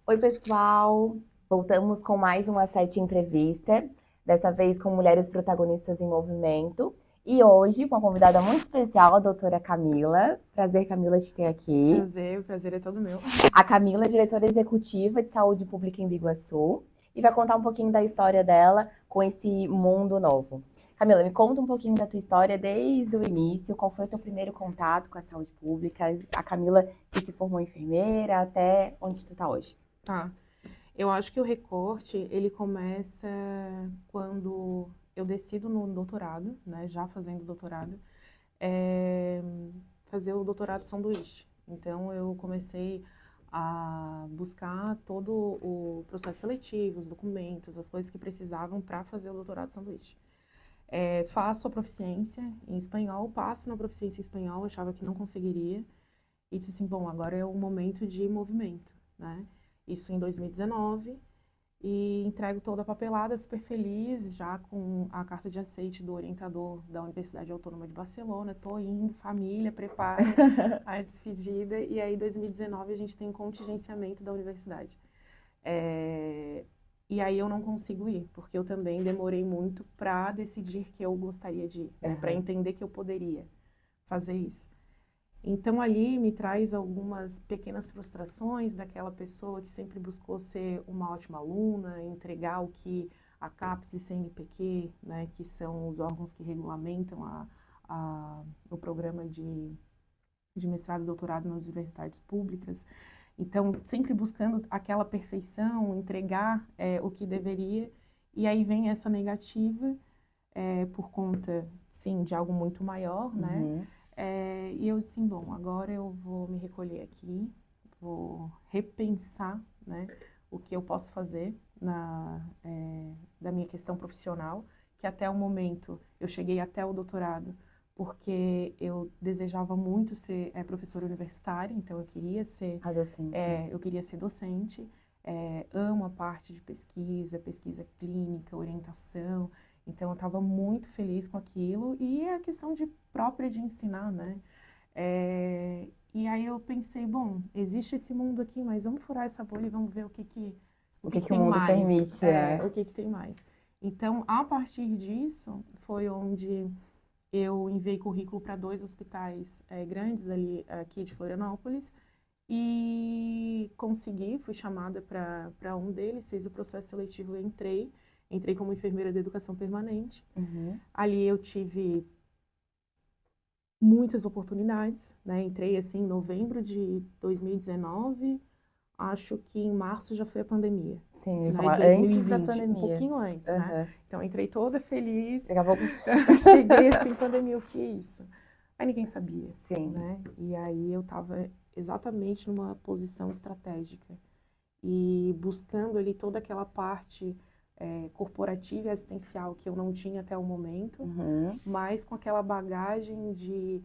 Oi, pessoal! Voltamos com mais uma sete entrevista, dessa vez com mulheres protagonistas em movimento. E hoje, com uma convidada muito especial, a doutora Camila. Prazer, Camila, te ter aqui. Prazer, o prazer é todo meu. A Camila é diretora executiva de saúde pública em Biguaçu e vai contar um pouquinho da história dela com esse mundo novo. Camila, me conta um pouquinho da tua história desde o início, qual foi o teu primeiro contato com a saúde pública, a Camila que se formou enfermeira, até onde tu tá hoje. Tá. Eu acho que o recorte, ele começa quando eu decido no doutorado, né, já fazendo doutorado, fazer o doutorado sanduíche. Então, eu comecei a buscar todo o processo seletivo, os documentos, as coisas que precisavam para fazer o doutorado sanduíche. Faço a proficiência em espanhol, passo na proficiência em espanhol, achava que não conseguiria, e disse assim, bom, agora é o momento de movimento, né? Isso em 2019, e entrego toda a papelada, super feliz, já com a carta de aceite do orientador da Universidade Autônoma de Barcelona, tô indo, família, prepara a despedida, e aí em 2019 a gente tem um contingenciamento da universidade. E aí eu não consigo ir, porque eu também demorei muito para decidir que eu gostaria de ir, né? Para entender que eu poderia fazer isso. Então, ali me traz algumas pequenas frustrações daquela pessoa que sempre buscou ser uma ótima aluna, entregar o que a CAPES e CNPq, né, que são os órgãos que regulamentam o programa de mestrado e doutorado nas universidades públicas. Então, sempre buscando aquela perfeição, entregar o que deveria, e aí vem essa negativa por conta, sim, de algo muito maior, né? E eu disse, bom, agora eu vou me recolher aqui, vou repensar, né, o que eu posso fazer da minha questão profissional, que até o momento eu cheguei até o doutorado porque eu desejava muito ser professora universitária, então eu queria ser Docente. eu queria ser docente, amo a parte de pesquisa, pesquisa clínica, orientação, então eu estava muito feliz com aquilo e a questão de própria de ensinar, né? E aí eu pensei, bom, existe esse mundo aqui, mas vamos furar essa bolha e vamos ver o que O que tem o mundo mais, permite, né? o que tem mais. Então, a partir disso, foi onde eu enviei currículo para 2 hospitais grandes ali aqui de Florianópolis e consegui, fui chamada para um deles, fiz o processo seletivo e entrei como enfermeira de educação permanente. Ali eu tive muitas oportunidades, né? Entrei assim em novembro de 2019, acho que em março já foi a pandemia. Sim, eu ia Né? falar antes da 2020, um pandemia. pouquinho antes, né? Então entrei toda feliz, Daqui a pouco. cheguei assim, pandemia, o que é isso? Aí ninguém sabia, Sim. né? E aí eu estava exatamente numa posição estratégica e buscando ali toda aquela parte corporativa e assistencial que eu não tinha até o momento, mas com aquela bagagem de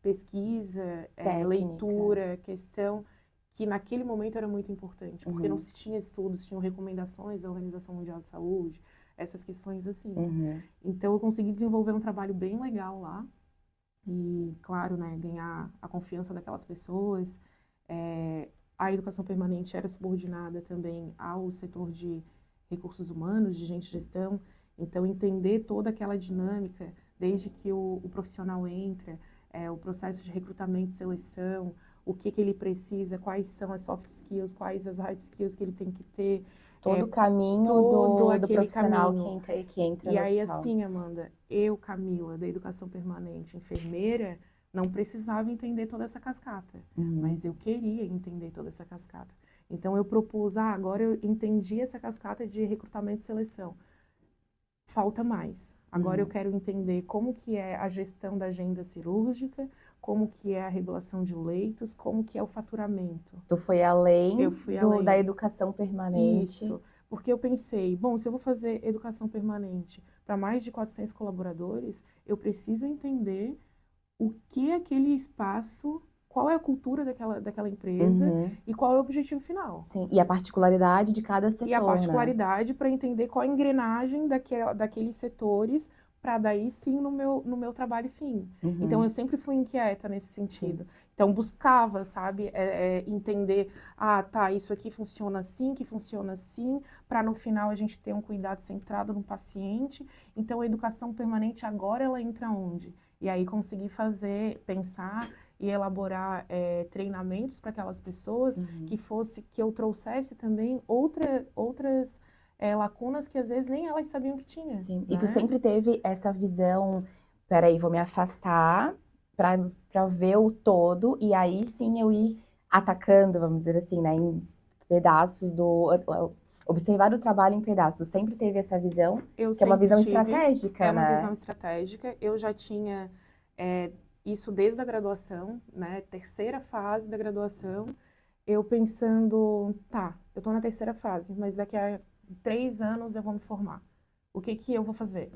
pesquisa, leitura, questão que naquele momento era muito importante, porque não se tinha estudos, tinham recomendações da Organização Mundial de Saúde, essas questões assim. Então eu consegui desenvolver um trabalho bem legal lá e, claro, né, ganhar a confiança daquelas pessoas. A educação permanente era subordinada também ao setor de recursos humanos, de gente de gestão, então entender toda aquela dinâmica, desde que o profissional entra, o processo de recrutamento e seleção, o que ele precisa, quais são as soft skills, quais as hard skills que ele tem que ter. Todo o caminho do profissional caminho. que entra E no aí, hospital. assim, Amanda, eu, Camila, da educação permanente, enfermeira, não precisava entender toda essa cascata, mas eu queria entender toda essa cascata. Então, eu propus, agora eu entendi essa cascata de recrutamento e seleção. Falta mais. Agora eu quero entender como que é a gestão da agenda cirúrgica, como que é a regulação de leitos, como que é o faturamento. Tu foi além, da educação permanente. Isso, porque eu pensei, bom, se eu vou fazer educação permanente para mais de 400 colaboradores, eu preciso entender o que é aquele espaço, qual é a cultura daquela empresa e qual é o objetivo final. Sim, e a particularidade de cada setor, e a particularidade para entender qual é a engrenagem daqueles setores para daí sim no meu trabalho fim. Então eu sempre fui inquieta nesse sentido. Sim. Então buscava, sabe, entender, tá, isso aqui funciona assim, que funciona assim, para no final a gente ter um cuidado centrado no paciente. Então a educação permanente agora ela entra onde? E aí conseguir pensar e elaborar treinamentos para aquelas pessoas que eu trouxesse também outras lacunas que às vezes nem elas sabiam que tinha. Sim. Né? E tu sempre teve essa visão, peraí, vou me afastar para ver o todo, e aí sim eu ir atacando, vamos dizer assim, né, em pedaços observar o trabalho em pedaços. Sempre teve essa visão, que é uma visão estratégica, É uma né? visão estratégica. Eu já tinha isso desde a graduação, né? Terceira fase da graduação. Eu pensando, tá, eu tô na terceira fase, mas daqui a 3 anos eu vou me formar. O que que eu vou fazer?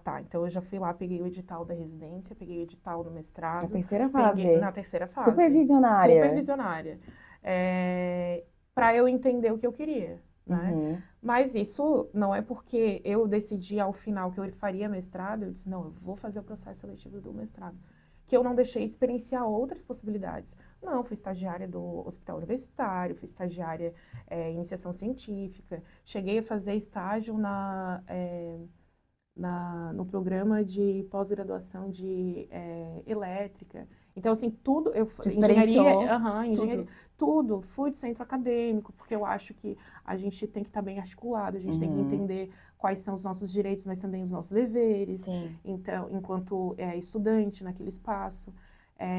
Tá, então eu já fui lá, peguei o edital da residência, peguei o edital do mestrado. Na terceira fase. Na terceira fase. Supervisionária. Supervisionária. Para eu entender o que eu queria, né? Mas isso não é porque eu decidi ao final que eu faria mestrado, eu disse, não, eu vou fazer o processo seletivo do mestrado. Que eu não deixei experienciar outras possibilidades. Não, fui estagiária do hospital universitário, fui estagiária em iniciação científica, cheguei a fazer estágio no programa de pós-graduação de elétrica. Então, assim, tudo, engenharia, tudo. Fui de centro acadêmico, porque eu acho que a gente tem que estar bem articulado, a gente tem que entender quais são os nossos direitos, mas também os nossos deveres. Sim. Então, enquanto estudante naquele espaço.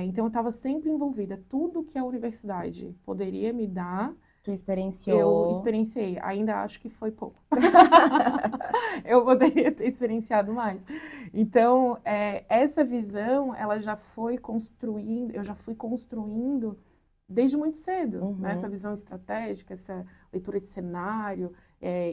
Então, eu estava sempre envolvida. Tudo que a universidade poderia me dar, Tu experienciou. eu experienciei. Ainda acho que foi pouco. Eu poderia ter experienciado mais. Então, essa visão, ela já foi construindo, eu já fui construindo desde muito cedo, né? Essa visão estratégica, essa leitura de cenário,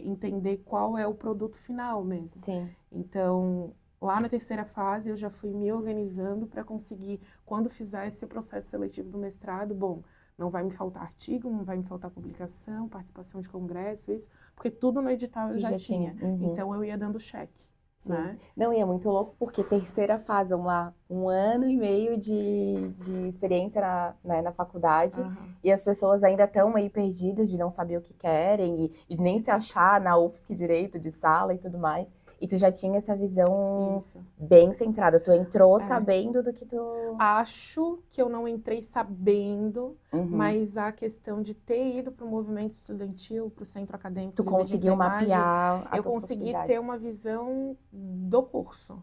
entender qual é o produto final mesmo. Sim. Então, lá na terceira fase, eu já fui me organizando para conseguir, quando fizer esse processo seletivo do mestrado, bom, não vai me faltar artigo, não vai me faltar publicação, participação de congresso, isso, porque tudo no edital eu já tinha. Então, eu ia dando cheque. Sim. Né? Não, e é muito louco, porque terceira fase, um ano e meio de experiência na faculdade, e as pessoas ainda estão meio perdidas de não saber o que querem, e nem se achar na UFSC direito, de sala e tudo mais. E tu já tinha essa visão bem centrada. Tu entrou sabendo do que tu... Acho que eu não entrei sabendo, mas a questão de ter ido para o movimento estudantil, para o centro acadêmico... Tu conseguiu mapear as eu tuas consegui possibilidades. ter uma visão do curso.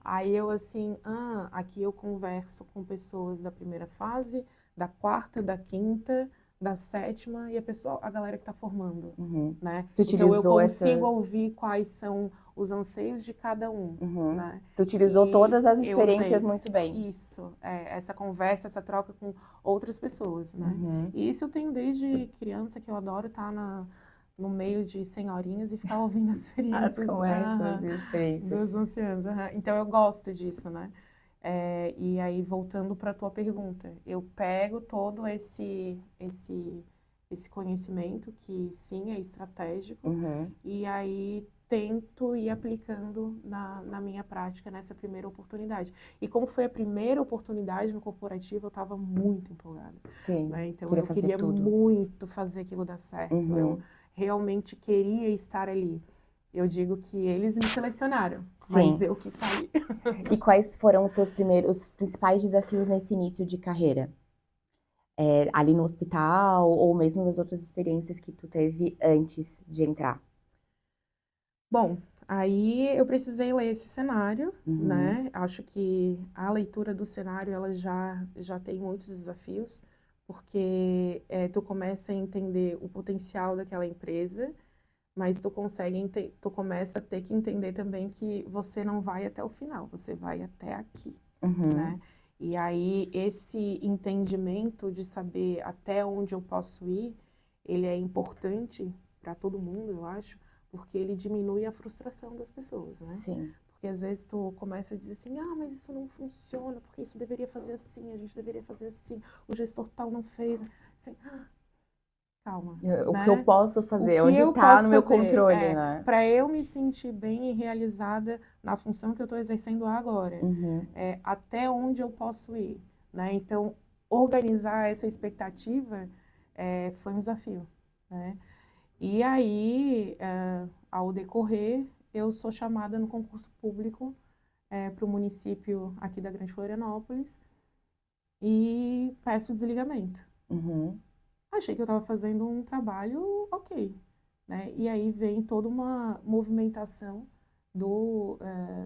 Aí eu assim, aqui eu converso com pessoas da primeira fase, da quarta, da quinta, da sétima e a galera que está formando, né? Então eu consigo ouvir quais são os anseios de cada um, né? Tu utilizou todas as experiências muito bem. Isso, essa conversa, essa troca com outras pessoas, né? E isso eu tenho desde criança, que eu adoro estar no meio de senhorinhas e ficar ouvindo as experiências. As conversas e experiências. Dos ancianos. Então eu gosto disso, né? E aí, voltando para a tua pergunta, eu pego todo esse conhecimento, que sim, é estratégico, e aí tento ir aplicando na minha prática nessa primeira oportunidade. E como foi a primeira oportunidade no corporativo, eu estava muito empolgada. Sim, né? Então eu queria muito fazer aquilo dar certo, eu realmente queria estar ali. Eu digo que eles me selecionaram, mas eu quis estar ali. E quais foram os principais desafios nesse início de carreira? Ali no hospital, ou mesmo nas outras experiências que tu teve antes de entrar? Bom, aí eu precisei ler esse cenário, né? Acho que a leitura do cenário, ela já tem muitos desafios, porque tu começa a entender o potencial daquela empresa, mas tu começa a ter que entender também que você não vai até o final, você vai até aqui, né? E aí esse entendimento de saber até onde eu posso ir, ele é importante para todo mundo, eu acho, porque ele diminui a frustração das pessoas, né? Sim. Porque às vezes tu começa a dizer assim, mas isso não funciona, porque isso deveria fazer assim, a gente deveria fazer assim, o gestor tal não fez, assim, calma, O né? que eu posso fazer, O que onde eu está posso no meu fazer, controle, né? para eu me sentir bem e realizada na função que eu estou exercendo agora, Uhum, até onde eu posso ir, né? Então, organizar essa expectativa foi um desafio, né? E aí, ao decorrer, eu sou chamada no concurso público para o município aqui da Grande Florianópolis e peço desligamento. uhum, Achei que eu estava fazendo um trabalho ok, né? E aí vem toda uma movimentação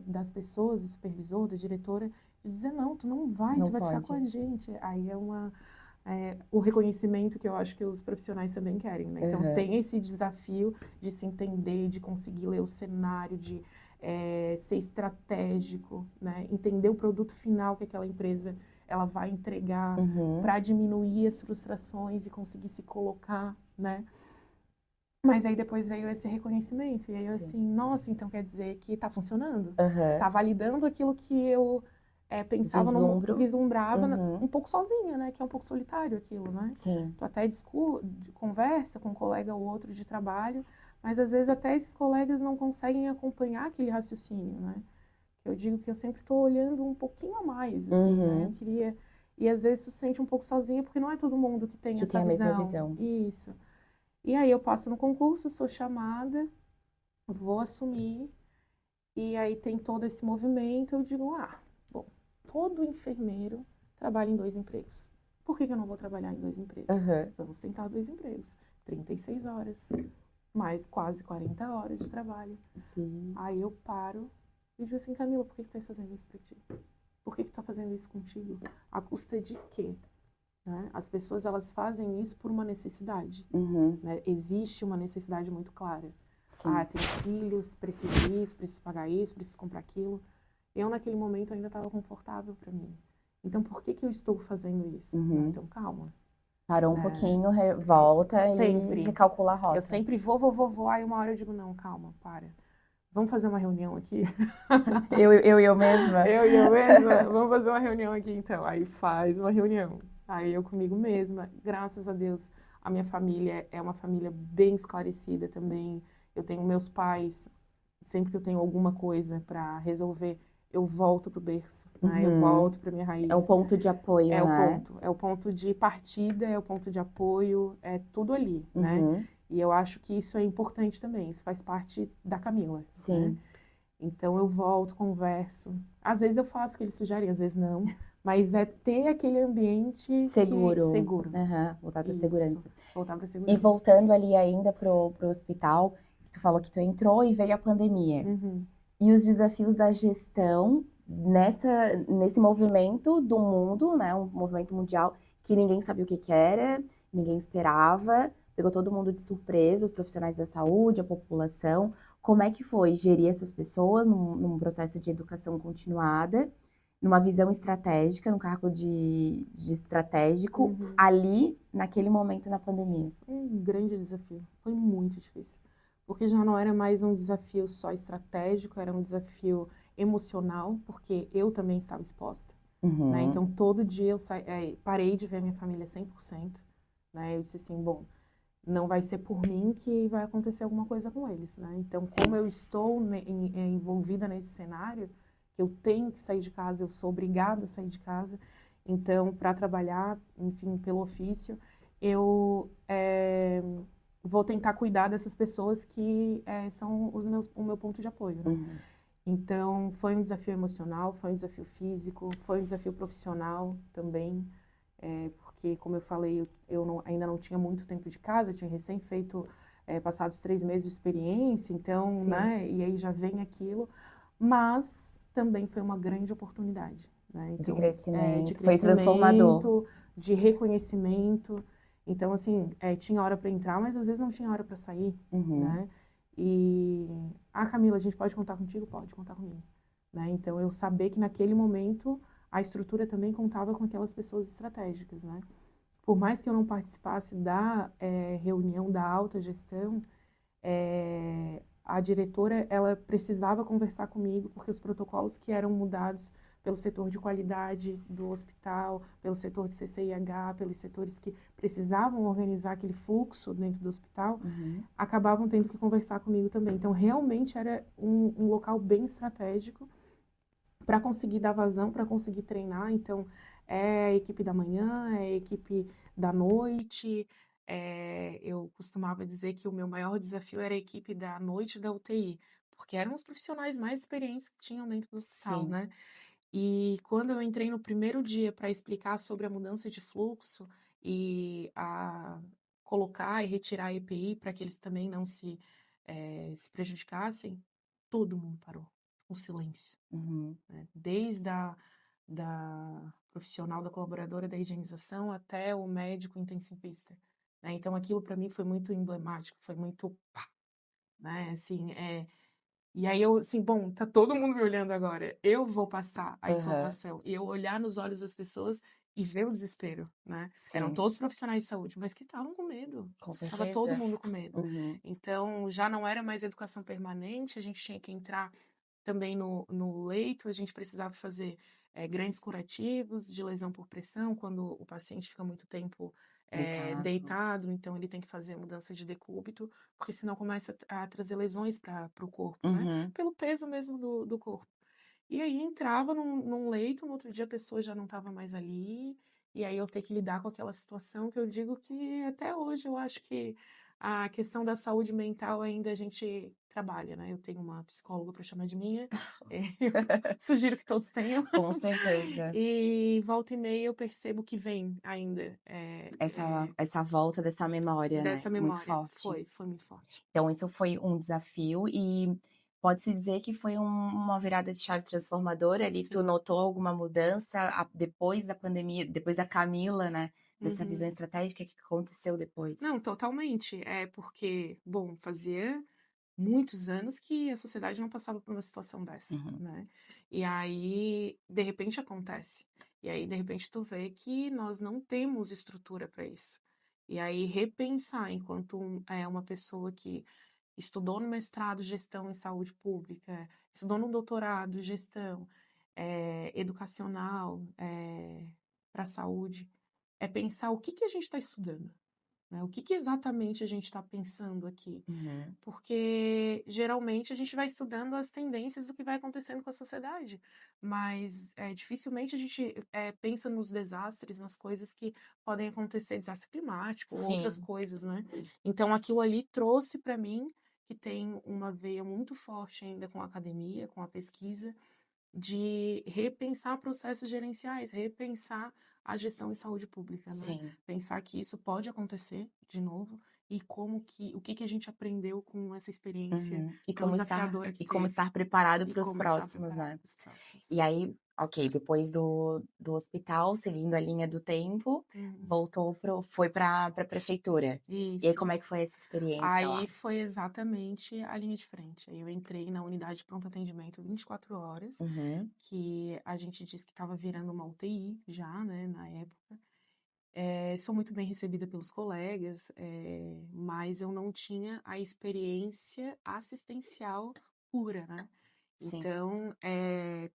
das pessoas, do supervisor, da diretora, de dizer, não, tu não vai, não tu vai ficar com pode. a gente. Aí o reconhecimento que eu acho que os profissionais também querem, né? Então Uhum, tem esse desafio de se entender, de conseguir ler o cenário, de ser estratégico, né? Entender o produto final que aquela empresa ela vai entregar uhum, para diminuir as frustrações e conseguir se colocar, né? Mas aí depois veio esse reconhecimento e aí eu sim. assim, nossa, então quer dizer que está funcionando? Aham, Tá validando aquilo que eu pensava, vislumbro. vislumbrava Uhum, um pouco sozinha, né? Que é um pouco solitário aquilo, né? sim. Tu até conversa com um colega ou outro de trabalho, mas às vezes até esses colegas não conseguem acompanhar aquele raciocínio, né? Eu digo que eu sempre estou olhando um pouquinho a mais, assim, né? Eu Uhum, queria... E às vezes tu se sente um pouco sozinha, porque não é todo mundo que tem que essa tem a mesma visão. visão. Isso. E aí eu passo no concurso, sou chamada, vou assumir, e aí tem todo esse movimento, eu digo, bom, todo enfermeiro trabalha em 2 empregos. Por que eu não vou trabalhar em 2 empregos? Uhum, Vamos tentar 2 empregos. 36 horas, mais quase 40 horas de trabalho. sim. Aí eu paro e digo assim, Camila, por que tu estás fazendo isso pra ti? Por que tu tá fazendo isso contigo? À custa de quê? Né? As pessoas, elas fazem isso por uma necessidade. Uhum, Né? Existe uma necessidade muito clara. sim. Tenho filhos, preciso disso, preciso pagar isso, preciso comprar aquilo. Eu, naquele momento, ainda estava confortável para mim. Então, por que que eu estou fazendo isso? Não, Uhum. então, calma. Parou um Né? pouquinho, volta e Sempre. recalcula a Eu rota. sempre vou. Aí uma hora eu digo, não, calma, para. Vamos fazer uma reunião aqui? Eu mesma. Eu e eu mesma, vamos fazer uma reunião aqui então. Aí faz uma reunião. Aí eu comigo mesma, graças a Deus, a minha família é uma família bem esclarecida também. Eu tenho meus pais, sempre que eu tenho alguma coisa para resolver, eu volto pro berço, né? Eu Uhum. volto para minha É o raiz. ponto de apoio, né? É o ponto de partida, é o ponto de apoio, é tudo ali, né? Uhum. E eu acho que isso é importante também, isso faz parte da Camila, né? Sim. Então eu volto, converso. Às vezes eu faço o que eles sugerem, às vezes não. Mas é ter aquele ambiente que Seguro. seguro. Aham, voltar para Isso. segurança. Voltar para E segurança. voltando ali ainda pro hospital, tu falou que tu entrou e veio a pandemia. Uhum. E os desafios da gestão nesse movimento do mundo, né? Um movimento mundial que ninguém sabia o que que era, ninguém esperava, pegou todo mundo de surpresa, os profissionais da saúde, a população. Como é que foi gerir essas pessoas num processo de educação continuada, numa visão estratégica, num cargo de estratégico, Uhum. ali, naquele momento na pandemia? Um grande desafio. Foi muito difícil. Porque já não era mais um desafio só estratégico, era um desafio emocional, porque eu também estava exposta. Né? Uhum, Então, todo dia eu parei de ver minha família 100%. Né? Eu disse assim, bom, não vai ser por mim que vai acontecer alguma coisa com eles, né? Então, como sim. eu estou envolvida nesse cenário, que eu tenho que sair de casa, eu sou obrigada a sair de casa, então, para trabalhar, enfim, pelo ofício, eu vou tentar cuidar dessas pessoas que são o meu ponto de apoio, né? Uhum, Então, foi um desafio emocional, foi um desafio físico, foi um desafio profissional também, porque, como eu falei, ainda não tinha muito tempo de casa, eu tinha recém feito, passados 3 meses de experiência, então, sim. né, e aí já vem aquilo, mas também foi uma grande oportunidade, né, De então, de crescimento, foi transformador. crescimento, de reconhecimento, então, assim, tinha hora para entrar, mas às vezes não tinha hora para sair, Uhum, né, e, Camila, a gente pode contar contigo? Pode contar comigo, né, então eu saber que naquele momento a estrutura também contava com aquelas pessoas estratégicas, né? Por mais que eu não participasse da reunião da alta gestão, a diretora, ela precisava conversar comigo, porque os protocolos que eram mudados pelo setor de qualidade do hospital, pelo setor de CCIH, pelos setores que precisavam organizar aquele fluxo dentro do hospital, acabavam tendo que conversar comigo também. Então, realmente era um local bem estratégico para conseguir dar vazão, para conseguir treinar. Então, é a equipe da manhã, é a equipe da noite. Eu costumava dizer que o meu maior desafio era a equipe da noite da UTI, porque eram os profissionais mais experientes que tinham dentro do hospital, Sim. né? E quando eu entrei no primeiro dia para explicar sobre a mudança de fluxo e a colocar e retirar a EPI para que eles também não se prejudicassem, todo mundo parou, um silêncio, Uhum. né? Desde da profissional, da colaboradora da higienização até o médico intensivista, né? Então aquilo para mim foi muito emblemático, foi muito pá, né? Assim, e aí eu, assim, bom, tá todo mundo me olhando agora, eu vou passar a Aham. informação e eu olhar nos olhos das pessoas e ver o desespero, né? Eram Sim, todos profissionais de saúde, mas que estavam com medo. com Tava todo certeza. mundo com medo. Uhum. Então, já não era mais educação permanente, a gente tinha que entrar também no leito, a gente precisava fazer grandes curativos de lesão por pressão, quando o paciente fica muito tempo Deitado. deitado, então ele tem que fazer a mudança de decúbito, porque senão começa a trazer lesões para o corpo, né? Uhum. Pelo peso mesmo do corpo. E aí entrava num leito, no outro dia a pessoa já não estava mais ali, e aí eu ter que lidar com aquela situação que eu digo que até hoje eu acho que a questão da saúde mental ainda a gente trabalha, né? Eu tenho uma psicóloga para chamar de minha, eu sugiro que todos tenham, Com certeza. e volta e meia eu percebo que vem ainda Essa volta dessa memória, né, dessa muito memória. forte. Foi muito forte. Então isso foi um desafio e pode-se dizer que foi uma virada de chave transformadora ali, tu Sim. notou alguma mudança depois da pandemia, depois da Camila, né, dessa visão Uhum. estratégica, o que aconteceu depois? Não, totalmente. É porque, bom, fazia muitos anos que a sociedade não passava por uma situação dessa, Uhum. né? E aí, de repente, acontece. E aí, de repente, tu vê que nós não temos estrutura para isso. E aí, repensar enquanto uma pessoa que estudou no mestrado gestão em saúde pública, estudou no doutorado gestão educacional para a saúde, é pensar o que que a gente está estudando, né? O que que exatamente a gente está pensando aqui? Uhum. Porque geralmente a gente vai estudando as tendências do que vai acontecendo com a sociedade, mas dificilmente a gente pensa nos desastres, nas coisas que podem acontecer, desastre climático, outras Sim. coisas, né? Então aquilo ali trouxe para mim, que tem uma veia muito forte ainda com a academia, com a pesquisa, de repensar processos gerenciais, repensar a gestão em saúde pública, né? Sim. Pensar que isso pode acontecer de novo e o que que a gente aprendeu com essa experiência Uhum. tão desafiadora que E como teve estar preparado e para os como estar próximos, preparado né. para os próximos. E aí, ok, depois do hospital, seguindo a linha do tempo, Uhum. voltou foi pra prefeitura. E aí Isso. como é que foi essa experiência Aí lá? foi exatamente a linha de frente. Aí eu entrei na unidade de pronto atendimento 24 horas, Uhum. que a gente disse que estava virando uma UTI já, né, na época. Sou muito bem recebida pelos colegas, mas eu não tinha a experiência assistencial pura, né? Sim. Então,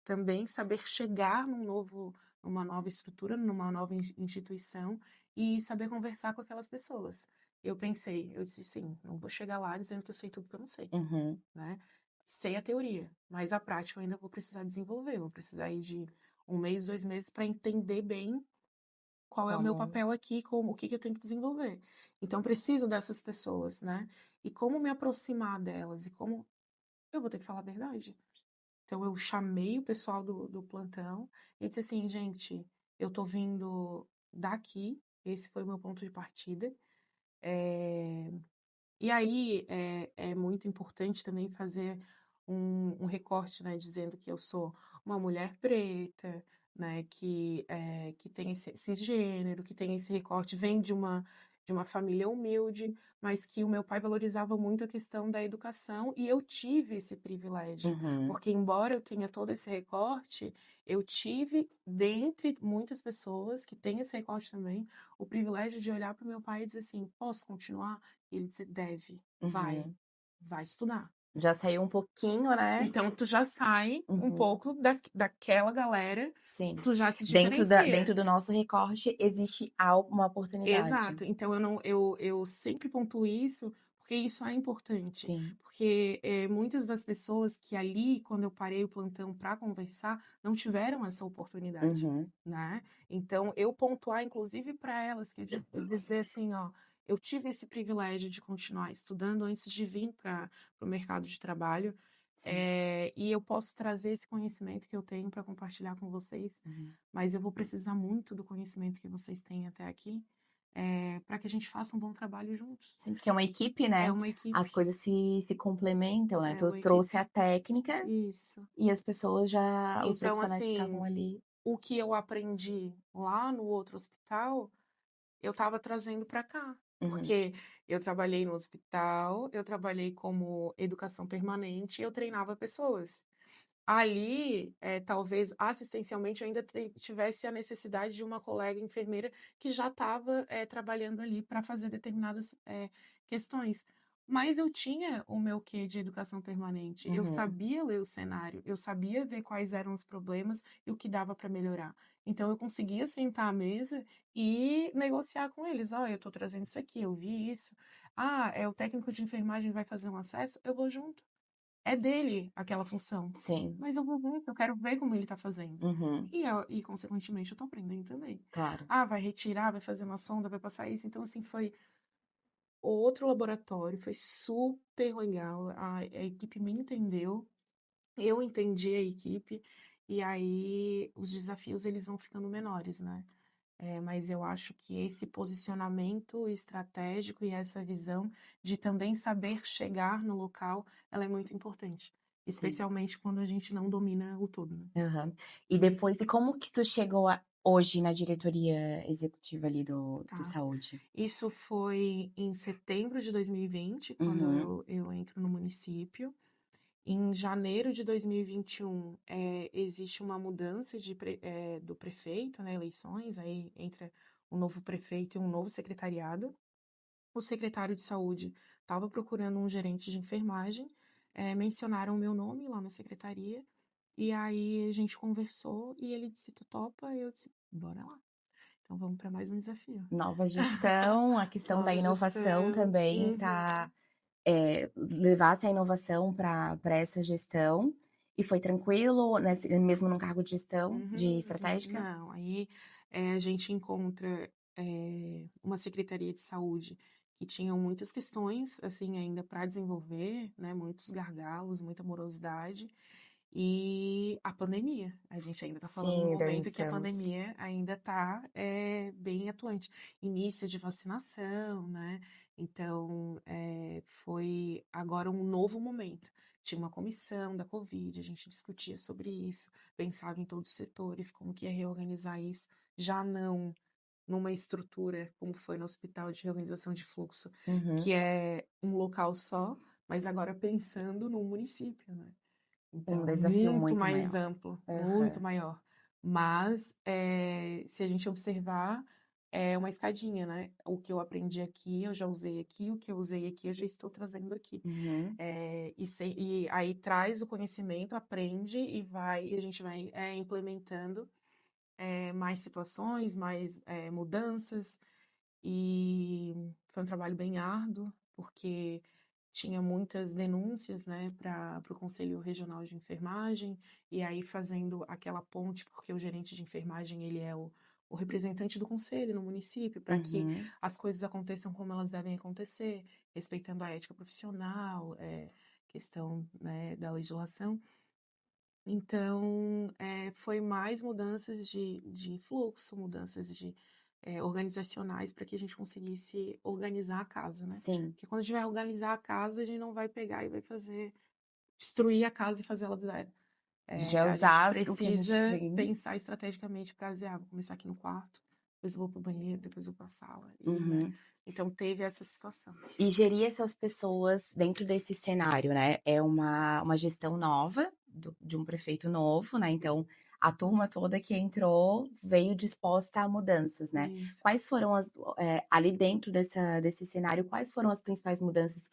também saber chegar numa nova estrutura, numa nova instituição e saber conversar com aquelas pessoas. Eu disse sim, não vou chegar lá dizendo que eu sei tudo que eu não sei, Uhum. né? Sei a teoria, mas a prática eu ainda vou precisar desenvolver, vou precisar aí de 1 mês, 2 meses para entender bem qual é o meu Como papel aqui, o que que eu tenho que desenvolver. Então, preciso dessas pessoas, né? E como me aproximar delas e como eu vou ter que falar a verdade. Então, eu chamei o pessoal do plantão e disse assim, gente, eu tô vindo daqui, esse foi o meu ponto de partida. É, E aí, é muito importante também fazer um recorte, né, dizendo que eu sou uma mulher preta, né, que tem esse cisgênero, que tem esse recorte, vem de uma família humilde, mas que o meu pai valorizava muito a questão da educação e eu tive esse privilégio, Uhum. porque embora eu tenha todo esse recorte, eu tive, dentre muitas pessoas que têm esse recorte também, o privilégio de olhar para o meu pai e dizer assim, posso continuar? E ele disse, deve, Uhum. vai estudar. Já saiu um pouquinho, né? Então, tu já sai um Uhum. pouco daquela galera, Sim. tu já se Dentro diferencia. do nosso recorte existe uma oportunidade. Exato. Então, eu sempre pontuo isso, porque isso é importante. Sim. Porque muitas das pessoas que ali, quando eu parei o plantão para conversar, não tiveram essa oportunidade, Uhum. né? Então, eu pontuar, inclusive, para elas, que eu dizer assim, ó, eu tive esse privilégio de continuar estudando antes de vir para o mercado de trabalho. Sim. E eu posso trazer esse conhecimento que eu tenho para compartilhar com vocês, Uhum. mas eu vou precisar muito do conhecimento que vocês têm até aqui, para que a gente faça um bom trabalho juntos. Sim, porque é uma equipe, É né? uma equipe. As coisas se complementam, né? É Tu uma trouxe equipe. a técnica Isso. e as pessoas já, os Então, profissionais que estavam assim, ali. o que eu aprendi lá no outro hospital, eu estava trazendo para cá. Uhum. Porque eu trabalhei no hospital, eu trabalhei como educação permanente e eu treinava pessoas. Ali, talvez assistencialmente, eu ainda tivesse a necessidade de uma colega enfermeira que já estava trabalhando ali para fazer determinadas questões. Mas eu tinha o meu quê de educação permanente. Eu Uhum. sabia ler o cenário, eu sabia ver quais eram os problemas e o que dava para melhorar. Então, eu conseguia sentar à mesa e negociar com eles. Ó, eu estou trazendo isso aqui, eu vi isso. Ah, o técnico de enfermagem vai fazer um acesso? Eu vou junto. É dele aquela função. Sim. Mas eu vou ver, eu quero ver como ele tá fazendo. Uhum. E consequentemente, eu tô aprendendo também. Claro. Ah, vai retirar, vai fazer uma sonda, vai passar isso. Então, assim, foi outro laboratório, foi super legal. A equipe me entendeu, eu entendi a equipe, e aí os desafios eles vão ficando menores, né? Mas eu acho que esse posicionamento estratégico e essa visão de também saber chegar no local, ela é muito importante. Sim. Especialmente quando a gente não domina o todo, né? Aham. E depois, e como que tu chegou hoje na diretoria executiva ali de Tá. saúde? Isso foi em setembro de 2020, quando Uhum. eu entro no município. Em janeiro de 2021, existe uma mudança do prefeito, né, eleições, aí entra um novo prefeito e um novo secretariado. O secretário de saúde estava procurando um gerente de enfermagem, mencionaram o meu nome lá na secretaria, e aí a gente conversou e ele disse: Tu topa? E eu disse: Bora lá. Então vamos para mais um desafio. Nova gestão, a questão da Nova inovação gestão. também Uhum. tá, levasse a inovação para essa gestão. E foi tranquilo, mesmo num cargo de gestão, de estratégica? Não, aí a gente encontra uma secretaria de saúde que tinha muitas questões, assim, ainda para desenvolver, né, muitos gargalos, muita morosidade, e a pandemia. A gente ainda está falando no Sim, ainda momento que a estamos. pandemia ainda está bem atuante. Início de vacinação, né? Então, foi agora um novo momento. Tinha uma comissão da Covid, a gente discutia sobre isso, pensava em todos os setores, como que ia reorganizar isso, já não numa estrutura como foi no Hospital de Reorganização de Fluxo, Uhum. que é um local só, mas agora pensando no município, né? Um Então, é desafio muito muito mais maior. amplo, muito Aham. maior. Mas, se a gente observar, é uma escadinha, né? O que eu aprendi aqui, eu já usei aqui, o que eu usei aqui, eu já estou trazendo aqui. Uhum. E aí traz o conhecimento, aprende e vai, e a gente vai implementando mais situações, mais mudanças. E foi um trabalho bem árduo, porque tinha muitas denúncias, né, para o Conselho Regional de Enfermagem, e aí fazendo aquela ponte, porque o gerente de enfermagem, ele é o representante do conselho no município, para que Uhum. as coisas aconteçam como elas devem acontecer, respeitando a ética profissional, questão, né, da legislação. Então, foi mais mudanças de fluxo, mudanças organizacionais para que a gente conseguisse organizar a casa, né? Sim. Porque quando a gente vai organizar a casa, a gente não vai pegar e vai destruir a casa e fazer ela do zero. A gente vai A gente usar o que a gente precisa tem. pensar estrategicamente para dizer, vou começar aqui no quarto, depois eu vou pro banheiro, depois eu vou pra sala, né? Uhum. Então, teve essa situação. E gerir essas pessoas dentro desse cenário, né? É uma gestão nova, de um prefeito novo, né? Então, a turma toda que entrou veio disposta a mudanças, né? Isso. Quais foram ali dentro desse cenário, quais foram as principais mudanças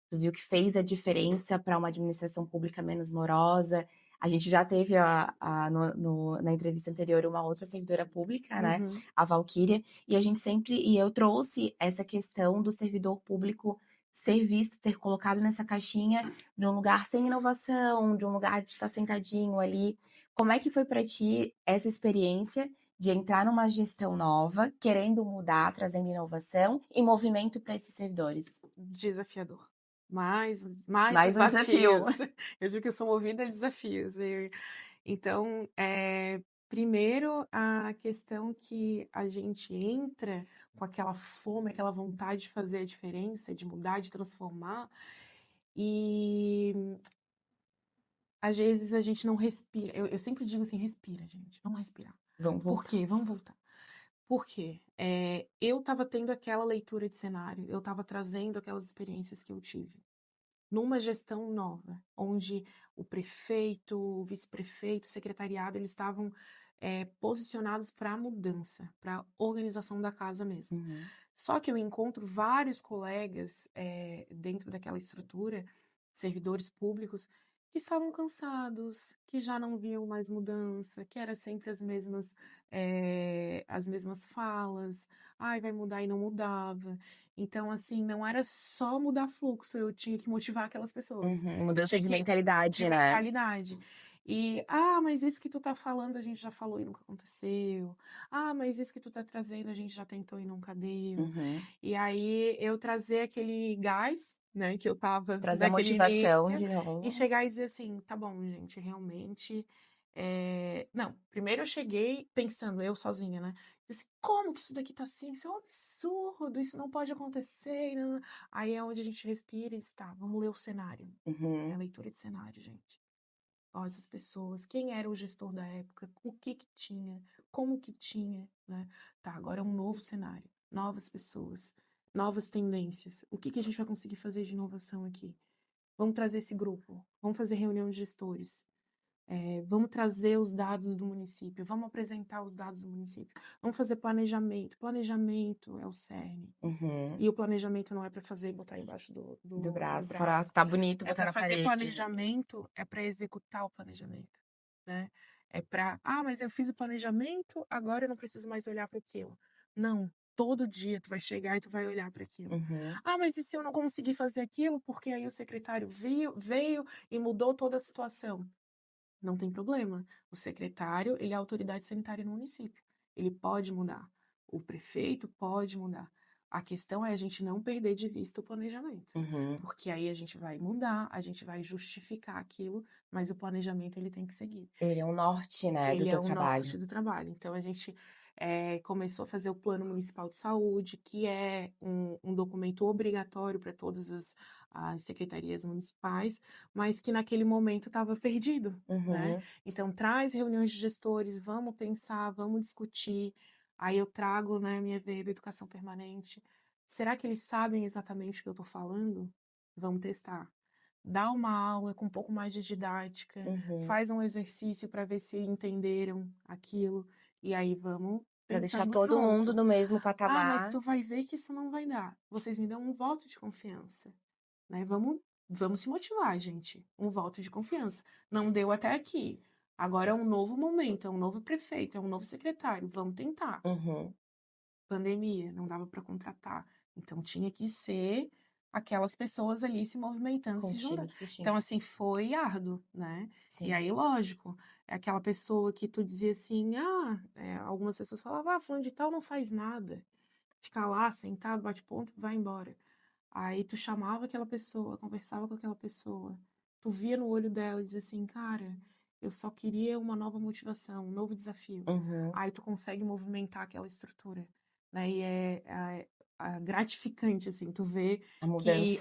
Tu viu que fez a diferença para uma administração pública menos morosa? A gente já teve na entrevista anterior uma outra servidora pública, né? Uhum. A Valquíria, e eu trouxe essa questão do servidor público ser visto, ser colocado nessa caixinha de um lugar sem inovação, de um lugar de estar sentadinho ali. Como é que foi para ti essa experiência de entrar numa gestão nova, querendo mudar, trazendo inovação e movimento para esses servidores? Desafiador. Mais Mais um desafio. desafios. Eu digo que eu sou movida a desafios. Então, primeiro, a questão que a gente entra com aquela fome, aquela vontade de fazer a diferença, de mudar, de transformar, e às vezes a gente não respira. Eu sempre digo assim, respira, gente, vamos respirar. Vamos Por voltar. quê? Vamos voltar. Por quê? Eu estava tendo aquela leitura de cenário, eu estava trazendo aquelas experiências que eu tive numa gestão nova, onde o prefeito, o vice-prefeito, o secretariado, eles estavam posicionados para a mudança, para a organização da casa mesmo. Uhum. Só que eu encontro vários colegas dentro daquela estrutura, servidores públicos, que estavam cansados, que já não viam mais mudança, que era sempre as mesmas falas, ai, vai mudar e não mudava. Então, assim, não era só mudar fluxo, eu tinha que motivar aquelas pessoas. Mudança de De mentalidade, né? mentalidade. E, mas isso que tu tá falando, a gente já falou e nunca aconteceu. Mas isso que tu tá trazendo, a gente já tentou e nunca deu. Uhum. E aí, eu trazer aquele gás, né, que eu tava Trazer a naquele motivação início, de novo. e chegar e dizer assim, tá bom, gente, realmente... Não, primeiro eu cheguei pensando, eu sozinha, né? Assim, como que isso daqui tá assim? Isso é um absurdo, isso não pode acontecer. Não. Aí é onde a gente respira e diz, tá, vamos ler o cenário. É a leitura de cenário, gente. Ó, essas pessoas, quem era o gestor da época, o que tinha, como que tinha, né? Tá, agora é um novo cenário, novas pessoas, novas tendências. O que a gente vai conseguir fazer de inovação aqui? Vamos trazer esse grupo, vamos fazer reunião de gestores. Vamos trazer os dados do município, vamos apresentar os dados do município, vamos fazer planejamento. Planejamento é o cerne. Uhum. E o planejamento não é para fazer e botar embaixo Do braço. Tá bonito, botar na fazer parede. planejamento, é para executar o planejamento, né? É para, mas eu fiz o planejamento, agora eu não preciso mais olhar para aquilo. Não, todo dia tu vai chegar e tu vai olhar para aquilo. Uhum. Mas e se eu não conseguir fazer aquilo, porque aí o secretário veio e mudou toda a situação? Não tem problema. O secretário, ele é a autoridade sanitária no município. Ele pode mudar. O prefeito pode mudar. A questão é a gente não perder de vista o planejamento. Uhum. Porque aí a gente vai mudar, a gente vai justificar aquilo, mas o planejamento ele tem que seguir. Ele é o norte, né, do Ele é teu o trabalho. norte do trabalho. Então a gente começou a fazer o Plano Municipal de Saúde, que é um documento obrigatório para todas as secretarias municipais, mas que naquele momento estava perdido, né? Uhum. Então traz reuniões de gestores, vamos pensar, vamos discutir. Aí eu trago, né, minha veia da educação permanente. Será que eles sabem exatamente o que eu estou falando? Vamos testar. Dá uma aula com um pouco mais de didática, Uhum. faz um exercício para ver se entenderam aquilo, e aí vamos Pra deixar pensando todo mundo junto. no mesmo Mas patamar. tu vai ver que isso não vai dar. Vocês me dão um voto de confiança, né? Vamos se motivar, gente. Um voto de confiança. Não deu até aqui. Agora é um novo momento, é um novo prefeito, é um novo secretário. Vamos tentar. Uhum. Pandemia, não dava para contratar. Então tinha que ser aquelas pessoas ali se movimentando, Com se o time juntando. que tu tinha. Então, assim, foi árduo, né? Sim. E aí, lógico, é aquela pessoa que tu dizia assim, algumas pessoas falavam, fulano de tal não faz nada. Fica lá, sentado, bate ponto, vai embora. Aí tu chamava aquela pessoa, conversava com aquela pessoa, tu via no olho dela e dizia assim, cara, eu só queria uma nova motivação, um novo desafio. Uhum. Aí tu consegue movimentar aquela estrutura, né? E é gratificante, assim, tu vê que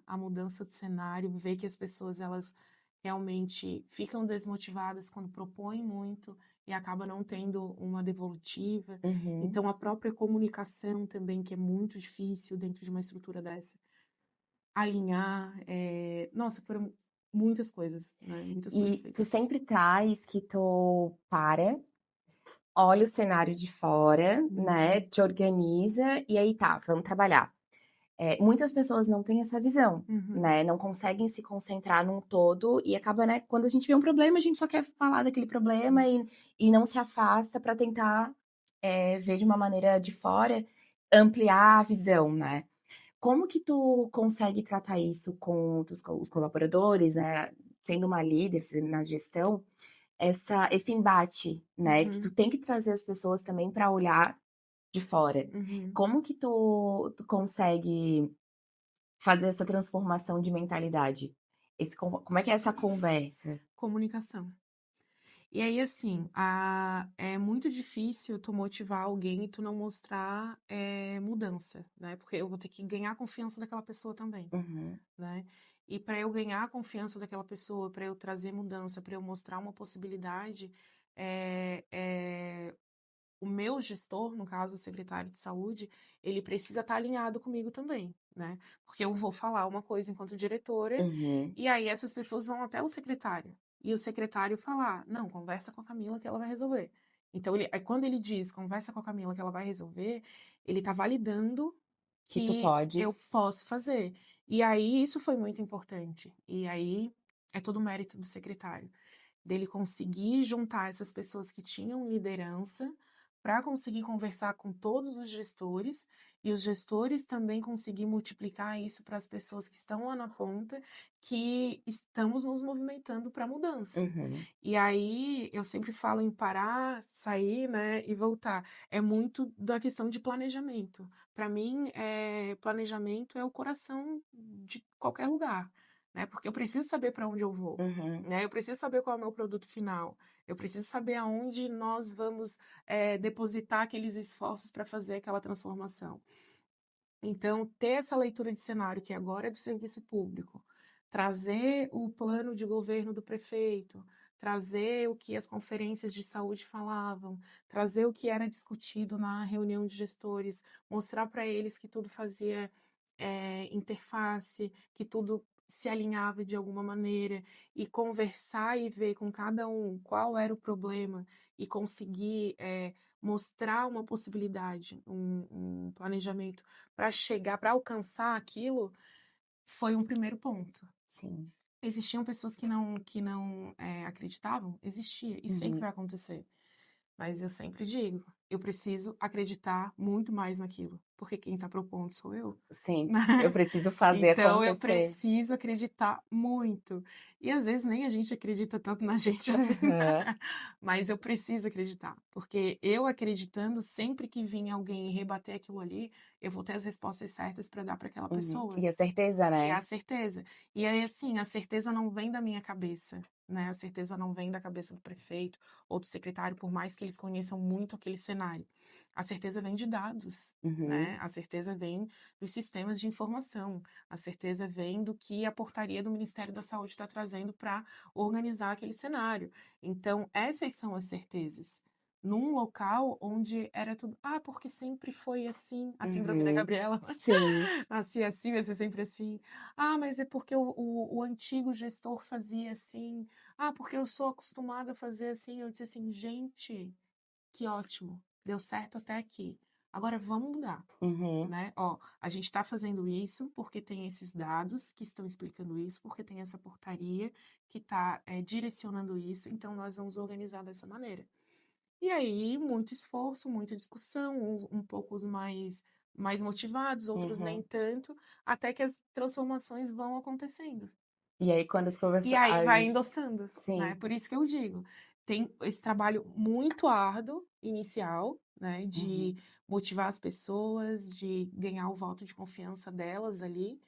a mudança do cenário, ver que as pessoas, elas realmente ficam desmotivadas quando propõem muito e acaba não tendo uma devolutiva. Uhum. Então, a própria comunicação também, que é muito difícil dentro de uma estrutura dessa. Alinhar, nossa, foram muitas coisas, né? Muitas coisas E tu feitas. sempre traz que tu olha o cenário de fora, né? Te organiza e aí tá, vamos trabalhar. muitas pessoas não têm essa visão, Uhum. né, não conseguem se concentrar num todo e acaba, né, quando a gente vê um problema, a gente só quer falar daquele problema e não se afasta para tentar, ver de uma maneira de fora, ampliar a visão, né. Como que tu consegue tratar isso com os colaboradores, né, sendo uma líder, na gestão, esse embate, né, que tu Uhum. tem que trazer as pessoas também para olhar de fora. Uhum. Como que tu consegue fazer essa transformação de mentalidade? Como é que é essa conversa? Comunicação. E aí, assim, é muito difícil tu motivar alguém e tu não mostrar mudança, né? Porque eu vou ter que ganhar a confiança daquela pessoa também, Uhum, né? E para eu ganhar a confiança daquela pessoa, para eu trazer mudança, para eu mostrar uma possibilidade, o meu gestor, no caso, o secretário de saúde, ele precisa estar alinhado comigo também, né? Porque eu vou falar uma coisa enquanto diretora, uhum, e aí essas pessoas vão até o secretário. E o secretário falar, não, conversa com a Camila que ela vai resolver. Então, aí quando ele diz, conversa com a Camila que ela vai resolver, ele está validando que tu que eu podes. posso fazer. E aí, isso foi muito importante. E aí, é todo o mérito do secretário dele conseguir juntar essas pessoas que tinham liderança para conseguir conversar com todos os gestores e os gestores também conseguir multiplicar isso para as pessoas que estão lá na ponta, que estamos nos movimentando para a mudança. Uhum, E aí eu sempre falo em parar, sair, né, e voltar. É muito da questão de planejamento. Para mim, planejamento é o coração de qualquer lugar, né? Porque eu preciso saber para onde eu vou. uhum, Né? Eu preciso saber qual é o meu produto final. Eu preciso saber aonde nós vamos depositar aqueles esforços para fazer aquela transformação. Então, ter essa leitura de cenário, que agora é do serviço público, trazer o plano de governo do prefeito, trazer o que as conferências de saúde falavam, trazer o que era discutido na reunião de gestores, mostrar para eles que tudo fazia interface, que tudo se alinhava de alguma maneira, e conversar e ver com cada um qual era o problema e conseguir mostrar uma possibilidade, um planejamento para chegar, para alcançar aquilo, foi um primeiro ponto. sim, Existiam pessoas que não acreditavam? Existia, e sempre uhum. vai acontecer. Mas eu sempre digo, eu preciso acreditar muito mais naquilo, porque quem está propondo sou eu, Sim, eu né? preciso fazer Então eu acontecer. preciso acreditar muito. E às vezes nem a gente acredita tanto na gente assim, Aham, né? Mas eu preciso acreditar, porque eu acreditando, sempre que vir alguém rebater aquilo ali, eu vou ter as respostas certas para dar para aquela uhum. pessoa. E a certeza, E né? a certeza. E aí, assim, a certeza não vem da minha cabeça, né? A certeza não vem da cabeça do prefeito ou do secretário, por mais que eles conheçam muito aquele cenário. A certeza vem de dados, Uhum, né? A certeza vem dos sistemas de informação. A certeza vem do que a portaria do Ministério da Saúde está trazendo para organizar aquele cenário. Então, essas são as certezas. Num local onde era tudo, porque sempre foi assim, a síndrome da uhum. Gabriela. Sim, Assim, vai ser sempre assim. Mas é porque o antigo gestor fazia assim. Porque eu sou acostumada a fazer assim. Eu disse assim, gente, que ótimo. Deu certo até aqui. Agora vamos mudar, uhum. né? Ó, a gente está fazendo isso porque tem esses dados que estão explicando isso, porque tem essa portaria que está direcionando isso, então nós vamos organizar dessa maneira. E aí, muito esforço, muita discussão, uns um poucos mais motivados, outros nem Uhum. tanto, até que as transformações vão acontecendo. E aí quando as E conversa aí vai aí endossando, né? sim. Por isso que eu digo, tem esse trabalho muito árduo inicial, né, de Uhum. motivar as pessoas, de ganhar o voto de confiança delas ali,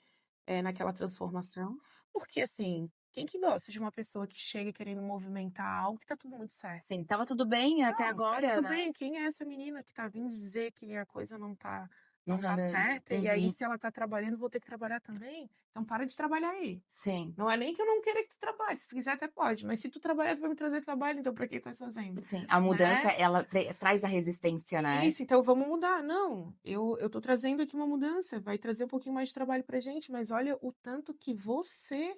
naquela transformação, porque assim, quem que gosta de uma pessoa que chega querendo movimentar algo que tá tudo muito certo? Sim, estava tudo bem até Não, tá agora, tudo né. bem. Quem é essa menina que tá vindo dizer que a coisa não tá, Não não tá tá dando. certa? E aí, Uhum. se ela tá trabalhando, vou ter que trabalhar também? Então, para de trabalhar aí. Sim, Não é nem que eu não queira que tu trabalhe. Se tu quiser, até pode. Mas se tu trabalhar, tu vai me trazer trabalho, então pra que tá fazendo? sim. A mudança Né? ela traz a resistência, né. Isso, então vamos mudar. Não, eu tô trazendo aqui uma mudança. Vai trazer um pouquinho mais de trabalho pra gente, mas olha o tanto que você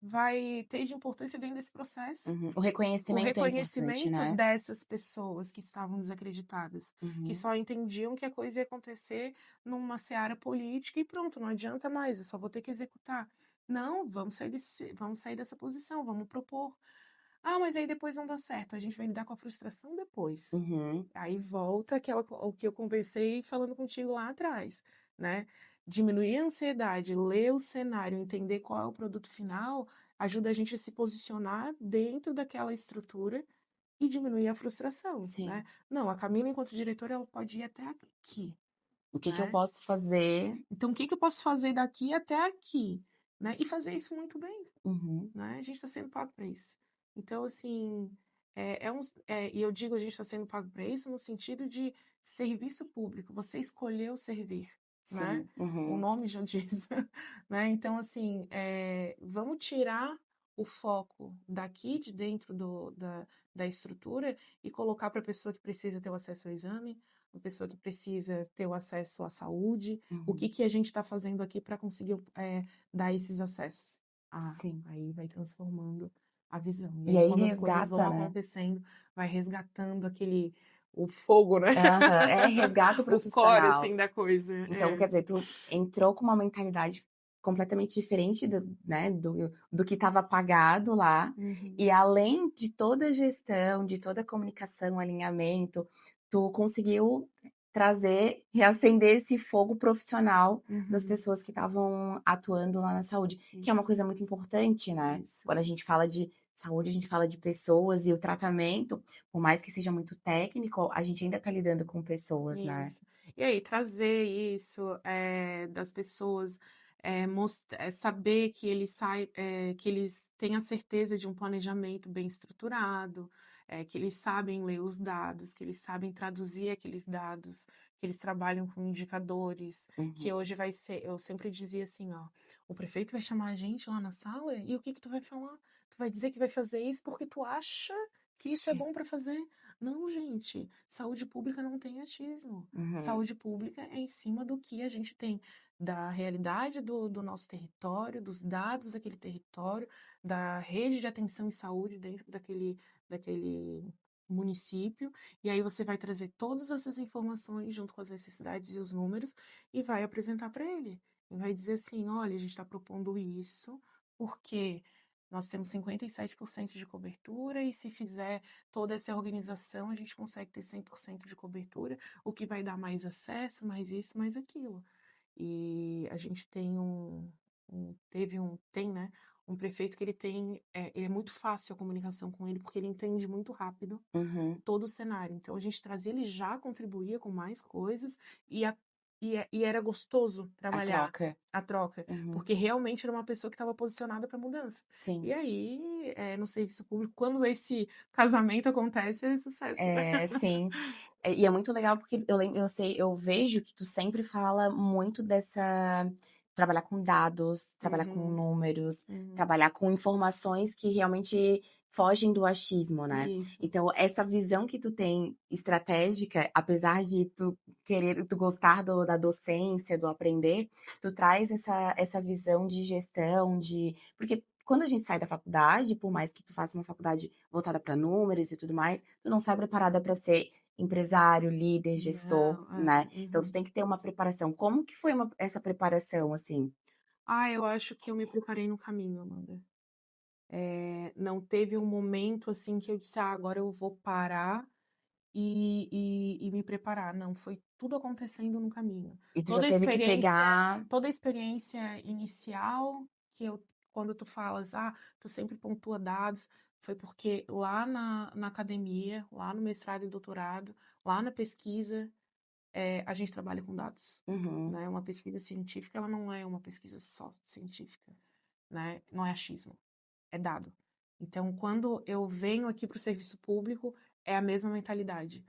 vai ter de importância dentro desse processo. Uhum. O O reconhecimento é importante, reconhecimento né? dessas pessoas que estavam desacreditadas, que Uhum. só entendiam que a coisa ia acontecer numa seara política e pronto, não adianta mais, eu só vou ter que executar. Não, vamos sair dessa posição, vamos propor. Ah, mas aí depois não dá certo, a gente vai lidar com a frustração depois. Uhum. Aí volta o que eu conversei falando contigo lá atrás, né? Diminuir a ansiedade, ler o cenário, entender qual é o produto final, ajuda a gente a se posicionar dentro daquela estrutura e diminuir a frustração, Sim. né? Não, a Camila, enquanto diretora, ela pode ir até aqui, O que eu né? posso fazer? Então, o que que eu posso fazer daqui até aqui, né? E fazer isso muito bem, Uhum. né? A gente está sendo pago para isso. Então, assim, e eu digo a gente está sendo pago para isso no sentido de serviço público. Você escolheu servir, né? Sim. O Uhum. nome já diz, né? Então, assim, vamos tirar o foco daqui de dentro da estrutura e colocar para a pessoa que precisa ter o acesso ao exame, a pessoa que precisa ter o acesso à saúde, o Uhum. que que a gente está fazendo aqui para conseguir dar esses acessos. Ah, Sim. aí vai transformando a visão. E E aí, aí quando as coisas vão resgata, né? acontecendo, vai resgatando o fogo, né? Aham. É resgata o O core, profissional. assim, da coisa. Então, quer dizer, tu entrou com uma mentalidade completamente diferente né, do que estava pagado lá. Uhum, E além de toda a gestão, de toda a comunicação, alinhamento, tu conseguiu trazer, reacender esse fogo profissional das uhum. pessoas que estavam atuando lá na saúde, que é uma Isso, coisa muito importante, né? isso, Quando a gente fala de saúde, a gente fala de pessoas e o tratamento, por mais que seja muito técnico, a gente ainda está lidando com pessoas, né? isso. E aí, trazer isso das pessoas, saber que que eles têm a certeza de um planejamento bem estruturado, que eles sabem ler os dados, que eles sabem traduzir aqueles dados, que eles trabalham com indicadores, que Uhum. hoje vai ser, eu sempre dizia assim, ó, o prefeito vai chamar a gente lá na sala e o que que tu vai falar? Tu vai dizer que vai fazer isso porque tu acha que isso é bom para fazer? Não, gente, saúde pública não tem achismo. Uhum. Saúde pública é em cima do que a gente tem, da realidade do nosso território, dos dados daquele território, da rede de atenção e saúde dentro daquele município. E aí você vai trazer todas essas informações junto com as necessidades e os números e vai apresentar para ele. E vai dizer assim: olha, a gente está propondo isso porque nós temos 57% de cobertura e se fizer toda essa organização, a gente consegue ter 100% de cobertura, o que vai dar mais acesso, mais isso, mais aquilo. E a gente tem, né, um prefeito que ele é muito fácil a comunicação com ele, porque ele entende muito rápido Uhum. todo o cenário. Então, a gente trazia, ele já contribuía com mais coisas e era gostoso A trabalhar troca. a troca, Uhum. porque realmente era uma pessoa que estava posicionada para mudança. Sim. E aí, no serviço público, quando esse casamento acontece, é sucesso, né? Sim. E é muito legal porque eu sei, eu vejo que tu sempre fala muito dessa trabalhar com dados, trabalhar com Uhum, números, uhum. trabalhar com informações que realmente fogem do achismo, né? Isso. Então, essa visão que tu tem estratégica, apesar de tu gostar da docência, do aprender, tu traz essa visão de gestão, porque quando a gente sai da faculdade, por mais que tu faça uma faculdade voltada para números e tudo mais, tu não sai preparada para ser empresário, líder, gestor, Não, né? Então tu uhum. tem que ter uma preparação. Como que foi essa preparação, assim? Ah, eu acho que eu me preparei no caminho, Amanda. Não teve um momento assim que eu disse, ah, agora eu vou parar e me preparar. Não, foi tudo acontecendo no caminho. E tu já Toda a teve que experiência, pegar. toda a experiência inicial quando tu falas, ah, tu sempre pontua dados, foi porque lá na academia, lá no mestrado e doutorado, lá na pesquisa, a gente trabalha com dados, Uhum, né? Uma pesquisa científica, ela não é uma pesquisa só científica, né? Não é achismo, é dado. Então, quando eu venho aqui para o serviço público, é a mesma mentalidade.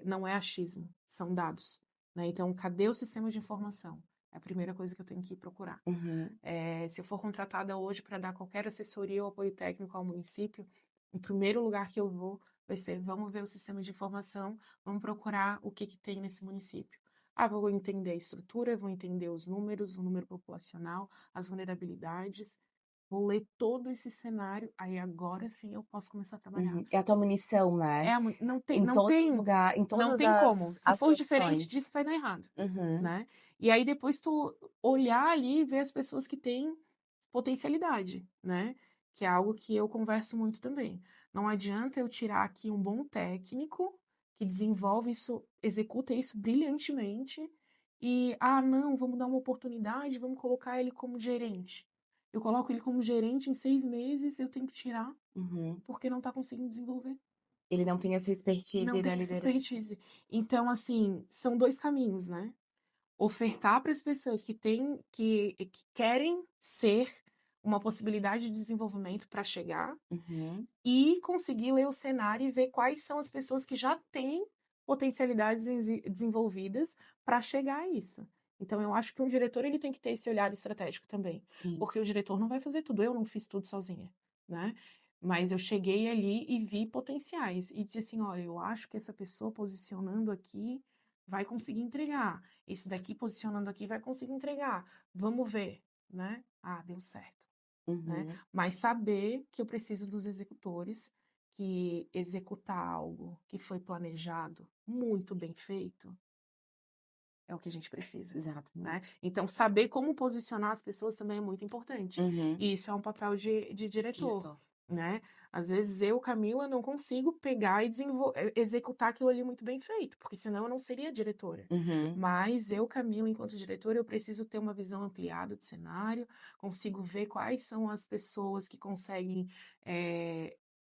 Não é achismo, são dados, né? Então, cadê o sistema de informação? É a primeira coisa que eu tenho que ir procurar. uhum, Se eu for contratada hoje para dar qualquer assessoria ou apoio técnico ao município, o primeiro lugar que eu vou vai ser, vamos ver o sistema de informação, vamos procurar o que que tem nesse município. Ah, vou entender a estrutura, vou entender os números, o número populacional, as vulnerabilidades, vou ler todo esse cenário, aí agora sim eu posso começar a trabalhar. É a tua munição, né? Não tem, Em não todos os tem, lugares, em não todas tem como. Se as for diferente profissões. disso, vai dar errado, Uhum. né? E aí depois tu olhar ali e ver as pessoas que têm potencialidade, né? Que é algo que eu converso muito também. Não adianta eu tirar aqui um bom técnico que desenvolve isso, executa isso brilhantemente e, não, vamos dar uma oportunidade, vamos colocar ele como gerente. Eu coloco ele como gerente em 6 meses, eu tenho que tirar Uhum. porque não está conseguindo desenvolver. Ele não tem essa expertise Não da tem essa liderança. expertise. Então, assim, são 2 caminhos, né? Ofertar para as pessoas que querem ser uma possibilidade de desenvolvimento para chegar Uhum. e conseguir ler o cenário e ver quais são as pessoas que já têm potencialidades desenvolvidas para chegar a isso. Então, eu acho que um diretor ele tem que ter esse olhar estratégico também, Sim. porque o diretor não vai fazer tudo, eu não fiz tudo sozinha, né? Mas eu cheguei ali e vi potenciais e disse assim, olha, eu acho que essa pessoa posicionando aqui vai conseguir entregar, esse daqui posicionando aqui vai conseguir entregar, vamos ver, né? Ah, deu certo. Né? Uhum. Mas saber que eu preciso dos executores, que executar algo que foi planejado, muito bem feito, é o que a gente precisa. Né? Exatamente. Então, saber como posicionar as pessoas também é muito importante. Uhum. E isso é um papel de diretor. Diretor. Né? Às vezes eu, Camila, não consigo pegar e executar aquilo ali muito bem feito, porque senão eu não seria diretora. Uhum. Mas eu, Camila, enquanto diretora, eu preciso ter uma visão ampliada de cenário, consigo ver quais são as pessoas que conseguem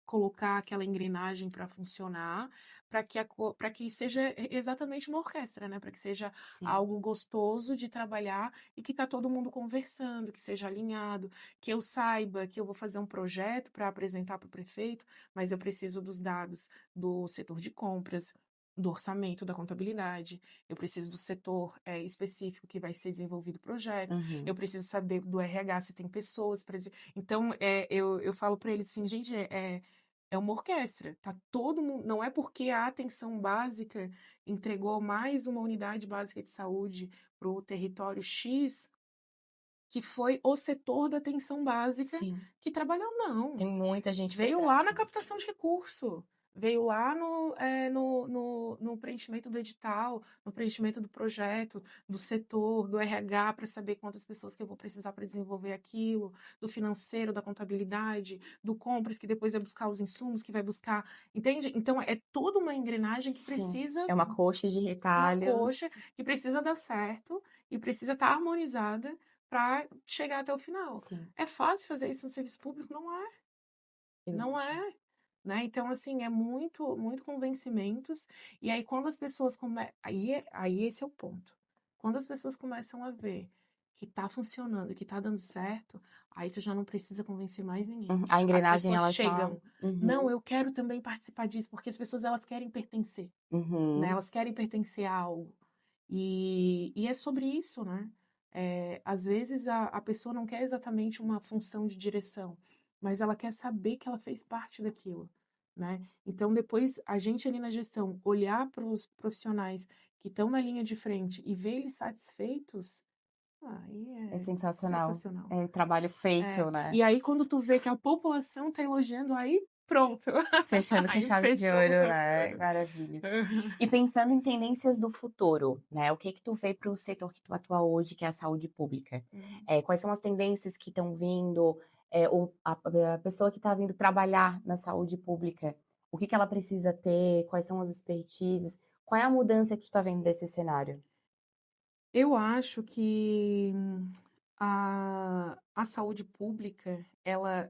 colocar aquela engrenagem para funcionar, para que seja exatamente uma orquestra, né? Para que seja Sim. algo gostoso de trabalhar e que tá todo mundo conversando, que seja alinhado, que eu saiba que eu vou fazer um projeto para apresentar para o prefeito, mas eu preciso dos dados do setor de compras, do orçamento, da contabilidade, eu preciso do setor específico que vai ser desenvolvido o projeto, Uhum. eu preciso saber do RH se tem pessoas para Então, eu falo para ele assim, gente, é uma orquestra, tá todo mundo, não é porque a atenção básica entregou mais uma unidade básica de saúde para o território X, que foi o setor da atenção básica Sim. que trabalhou, não. Tem muita gente por Veio trás, lá na né? captação de recurso, veio lá no preenchimento do edital, no preenchimento do projeto, do setor, do RH, para saber quantas pessoas que eu vou precisar para desenvolver aquilo, do financeiro, da contabilidade, do compras, que depois vai buscar os insumos, que vai buscar. Entende? Então, é toda uma engrenagem que Sim. precisa. É uma coxa de Uma retalhos. coxa que precisa dar certo e precisa estar harmonizada para chegar até o final. Sim. É fácil fazer isso no serviço público? Não é. Não é. Né? Então, assim, é muito, muito convencimentos. E aí, quando as pessoas começam. Aí esse é o ponto. Quando as pessoas começam a ver que tá funcionando, que tá dando certo, aí tu já não precisa convencer mais ninguém. Uhum. A As engrenagem, pessoas ela chegam. só... Uhum. Não, eu quero também participar disso, porque as pessoas elas querem pertencer. Né? Uhum. Elas querem pertencer a algo. E é sobre isso, né? Às vezes a pessoa não quer exatamente uma função de direção, mas ela quer saber que ela fez parte daquilo, né? Então, depois, a gente ali na gestão, olhar para os profissionais que estão na linha de frente e ver eles satisfeitos, aí É é sensacional. sensacional. É trabalho feito, né? E aí, quando tu vê que a população tá elogiando, aí pronto. Fechando com Aí chave de fechou. ouro, né? Maravilha. E pensando em tendências do futuro, né? O que que tu vê para o setor que tu atua hoje, que é a saúde pública? Quais são as tendências que estão vindo? A pessoa que está vindo trabalhar na saúde pública, o que que ela precisa ter? Quais são as expertises? Qual é a mudança que tu está vendo desse cenário? Eu acho que a saúde pública,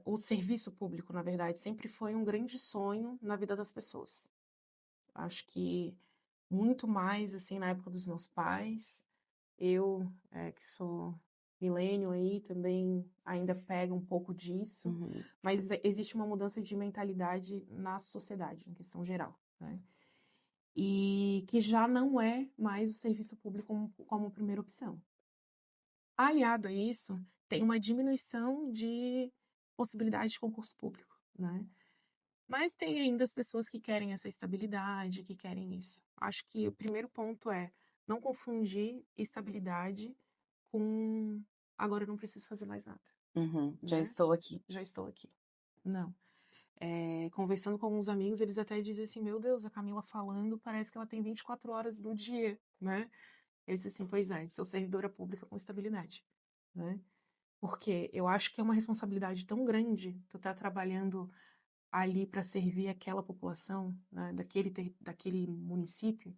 o serviço público, na verdade, sempre foi um grande sonho na vida das pessoas. Acho que muito mais, assim, na época dos meus pais. Eu, que sou milênio aí, também ainda pego um pouco disso. Uhum. Mas existe uma mudança de mentalidade na sociedade, em questão geral, né? E que já não é mais o serviço público como primeira opção. Aliado a isso, tem uma diminuição de possibilidade de concurso público, né? Mas tem ainda as pessoas que querem essa estabilidade, que querem isso. Acho que o primeiro ponto é não confundir estabilidade com agora eu não preciso fazer mais nada. Já né? estou aqui. Já estou aqui. Não. Conversando com alguns amigos, eles até dizem assim, meu Deus, a Camila falando, parece que ela tem 24 horas no dia, né? Eu disse assim, pois é, sou servidora pública com estabilidade, né? Porque eu acho que é uma responsabilidade tão grande tu tá trabalhando ali para servir aquela população, né, daquele município,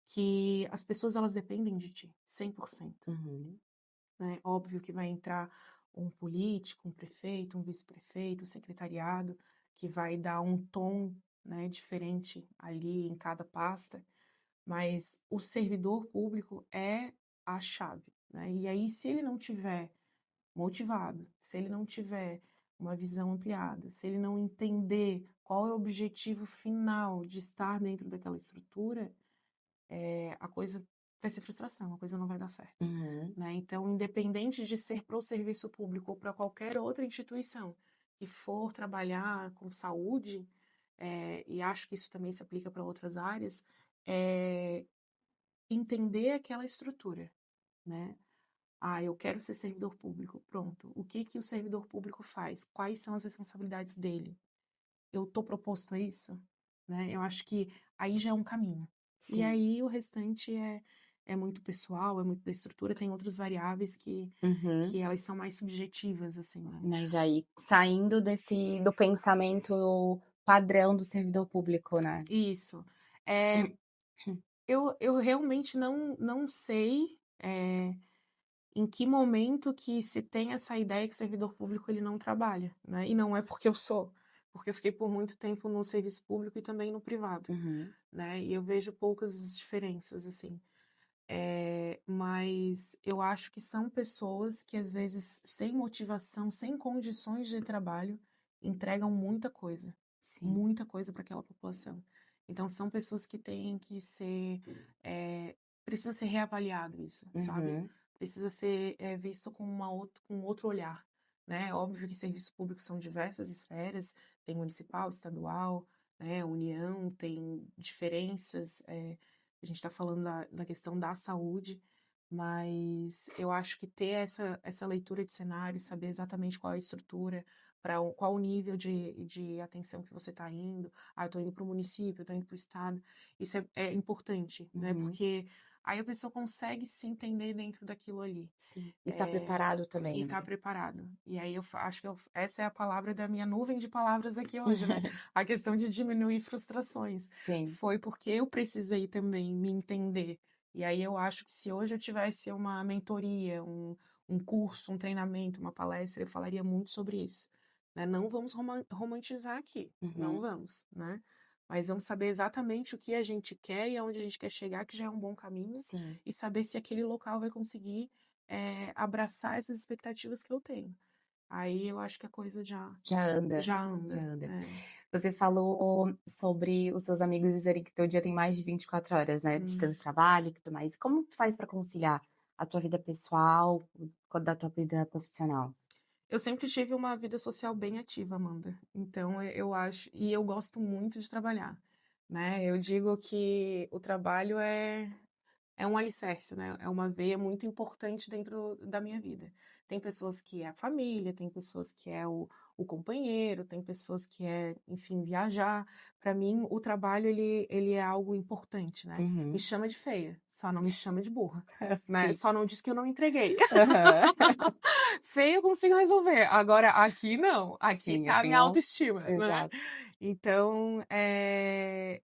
que as pessoas elas dependem de ti, 100%. Né? Óbvio que vai entrar um político, um prefeito, um vice-prefeito, um secretariado, que vai dar um tom, né, diferente ali em cada pasta, mas o servidor público é a chave, né? E aí, se ele não tiver motivado, se ele não tiver uma visão ampliada, se ele não entender qual é o objetivo final de estar dentro daquela estrutura, a coisa vai ser frustração, a coisa não vai dar certo. Né? Então, independente de ser para o serviço público ou para qualquer outra instituição que for trabalhar com saúde, e acho que isso também se aplica para outras áreas, é entender aquela estrutura, né? Ah, eu quero ser servidor público. Pronto. O que que o servidor público faz? Quais são as responsabilidades dele? Eu tô proposto a isso? Né? Eu acho que aí já é um caminho. E Sim. aí o restante é muito pessoal, é muito da estrutura, tem outras variáveis que elas são mais subjetivas, assim, né? Mas já ir saindo do pensamento padrão do servidor público, né? Isso. Eu realmente não sei em que momento que se tem essa ideia que o servidor público ele não trabalha, né? E não é porque eu sou, porque eu fiquei por muito tempo no serviço público e também no privado, né? E eu vejo poucas diferenças, assim. Mas eu acho que são pessoas que, às vezes, sem motivação, sem condições de trabalho, entregam Sim. muita coisa para aquela população. Então, são pessoas que têm que ser. Precisa ser reavaliado isso, sabe? Precisa ser visto com outro olhar. Né? Óbvio que serviço público são diversas esferas, tem municipal, estadual, né? União, tem diferenças. A gente está falando da questão da saúde, mas eu acho que ter essa leitura de cenário, saber exatamente qual é a estrutura, qual o nível de atenção que você está indo. Ah, eu estou indo para o município, eu estou indo para o estado. Isso é importante, né? Porque aí a pessoa consegue se entender dentro daquilo ali. Sim. Está preparado também, E né? está preparado. E aí eu acho que essa é a palavra da minha nuvem de palavras aqui hoje, né? A questão de diminuir frustrações. Sim. Foi porque eu precisei também me entender. E aí eu acho que se hoje eu tivesse uma mentoria, um curso, um treinamento, uma palestra, eu falaria muito sobre isso. Né? Não vamos romantizar aqui, não vamos, né? Mas vamos saber exatamente o que a gente quer e aonde a gente quer chegar, que já é um bom caminho, Sim. e saber se aquele local vai conseguir abraçar essas expectativas que eu tenho. Aí eu acho que a coisa já anda. já anda. Você falou sobre os seus amigos dizerem que teu dia tem mais de 24 horas, né? De tanto trabalho e tudo mais. Como tu faz para conciliar a tua vida pessoal com a da tua vida profissional? Eu sempre tive uma vida social bem ativa, Amanda. Então eu acho, e eu gosto muito de trabalhar, né? Eu digo que o trabalho é um alicerce, né? É uma veia muito importante dentro da minha vida. Tem pessoas que é a família, tem pessoas que é o companheiro, tem pessoas que é, enfim, viajar. Para mim, o trabalho, ele é algo importante, né? Me chama de feia, só não me chama de burra, né? Só não diz que eu não entreguei. Feia eu consigo resolver. Agora, aqui não. Aqui Sim, tá a minha autoestima, né? Exato. Então,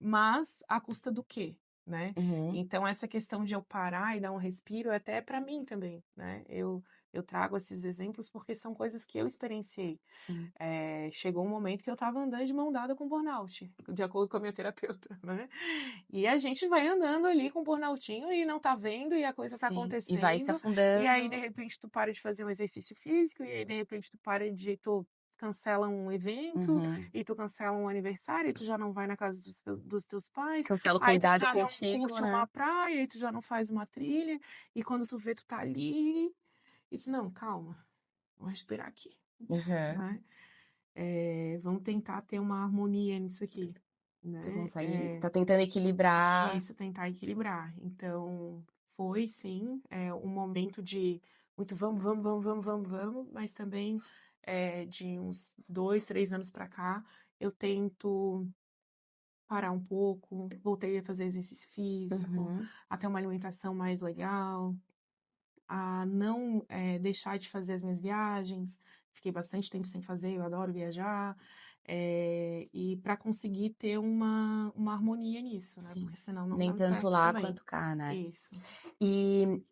mas à custa do quê? Né? Então, essa questão de eu parar e dar um respiro, até para mim também, né? Eu trago esses exemplos porque são coisas que eu experienciei. Sim. Chegou um momento que eu estava andando de mão dada com burnout, de acordo com a minha terapeuta, né? E a gente vai andando ali com o burnoutinho e não tá vendo, e a coisa tá acontecendo. E vai se afundando. E aí, de repente, tu para de fazer um exercício físico, e aí, de repente, tu cancela um evento, e tu cancela um aniversário, e tu já não vai na casa dos teus pais. Cancela o Aí tu cuidado já não contigo, curte né? uma praia, e tu já não faz uma trilha, e quando tu vê, tu tá ali, e diz, não, calma, vamos respirar aqui, né? Vamos tentar ter uma harmonia nisso aqui, né? Tu consegue, tá tentando equilibrar. Isso, tentar equilibrar. Então, foi, sim, um momento de muito vamos, vamos, vamos, vamos, vamos, vamos, mas também de uns 2, 3 anos para cá, eu tento parar um pouco, voltei a fazer exercício físico, Uhum. a ter uma alimentação mais legal, a não deixar de fazer as minhas viagens. Fiquei bastante tempo sem fazer, eu adoro viajar. E para conseguir ter uma harmonia nisso, né? Sim. Porque senão não Nem dá tanto certo lá também. quanto cá, né? Isso. E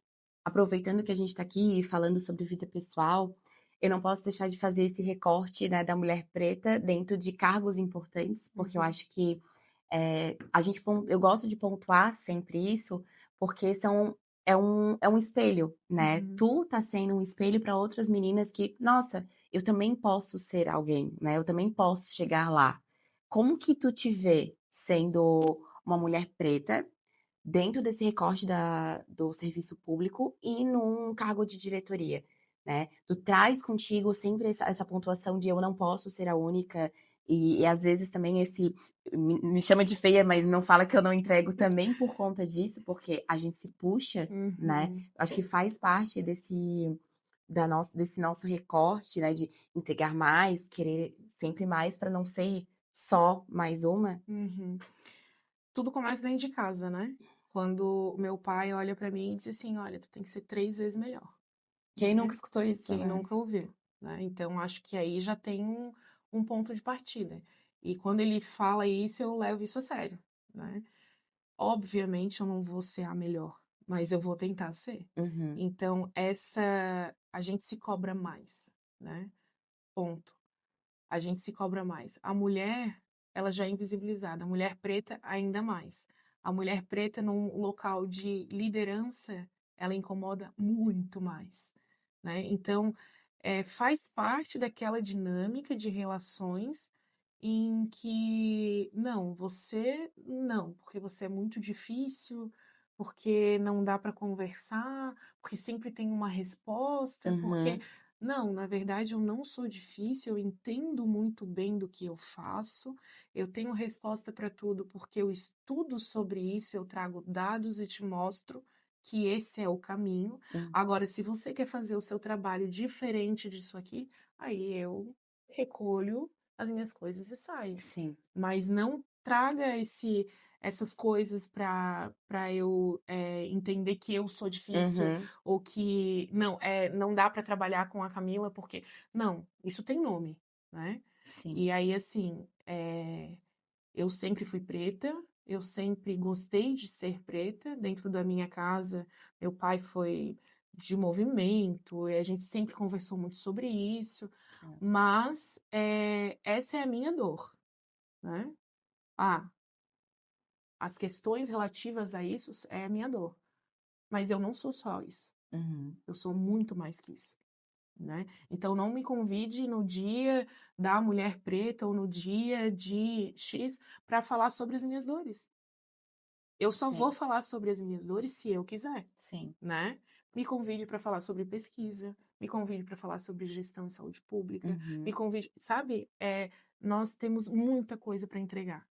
aproveitando que a gente está aqui falando sobre vida pessoal, eu não posso deixar de fazer esse recorte, né, da mulher preta dentro de cargos importantes, porque eu Uhum. acho que eu gosto de pontuar sempre isso, porque é um espelho, né? Uhum. Tu tá sendo um espelho para outras meninas que, nossa, eu também posso ser alguém, né? Eu também posso chegar lá. Como que tu te vê sendo uma mulher preta dentro desse recorte do serviço público e num cargo de diretoria, né? Tu traz contigo sempre essa pontuação de eu não posso ser a única, e às vezes também me chama de feia, mas não fala que eu não entrego também por conta disso, porque a gente se puxa, né? Uhum. Acho que faz parte desse nosso recorte, né? De entregar mais, querer sempre mais para não ser só mais uma. Uhum. Tudo começa dentro de casa, né? Quando o meu pai olha pra mim e diz assim, olha, tu tem que ser 3 vezes melhor, Quem nunca né? escutou isso, Quem né? nunca ouviu, né? Então, acho que aí já tem um ponto de partida. E quando ele fala isso, eu levo isso a sério, né? Obviamente, eu não vou ser a melhor, mas eu vou tentar ser. Uhum. Então, a gente se cobra mais, né? Ponto. A gente se cobra mais. A mulher, ela já é invisibilizada. A mulher preta, ainda mais. A mulher preta, num local de liderança, ela incomoda muito mais, né? Então, faz parte daquela dinâmica de relações em que, não, você não, porque você é muito difícil, porque não dá para conversar, porque sempre tem uma resposta, porque Uhum. não, na verdade eu não sou difícil, eu entendo muito bem do que eu faço, eu tenho resposta para tudo porque eu estudo sobre isso, eu trago dados e te mostro que esse é o caminho. Hum. Agora, se você quer fazer o seu trabalho diferente disso aqui, aí eu recolho as minhas coisas e saio. Sim. Mas não traga essas coisas para eu entender que eu sou difícil Uhum. ou que não dá para trabalhar com a Camila porque não, isso tem nome, né? Sim. E aí assim, eu sempre fui preta, eu sempre gostei de ser preta dentro da minha casa. Meu pai foi de movimento e a gente sempre conversou muito sobre isso, Sim. mas essa é a minha dor, né? Ah, as questões relativas a isso é a minha dor. Mas eu não sou só isso. Uhum. Eu sou muito mais que isso, né? Então não me convide no dia da mulher preta ou no dia de X para falar sobre as minhas dores. Eu só vou Sim. falar sobre as minhas dores se eu quiser, Sim. né? Me convide para falar sobre pesquisa, me convide para falar sobre gestão e saúde pública, me Uhum. convide, sabe? Nós temos muita coisa para entregar.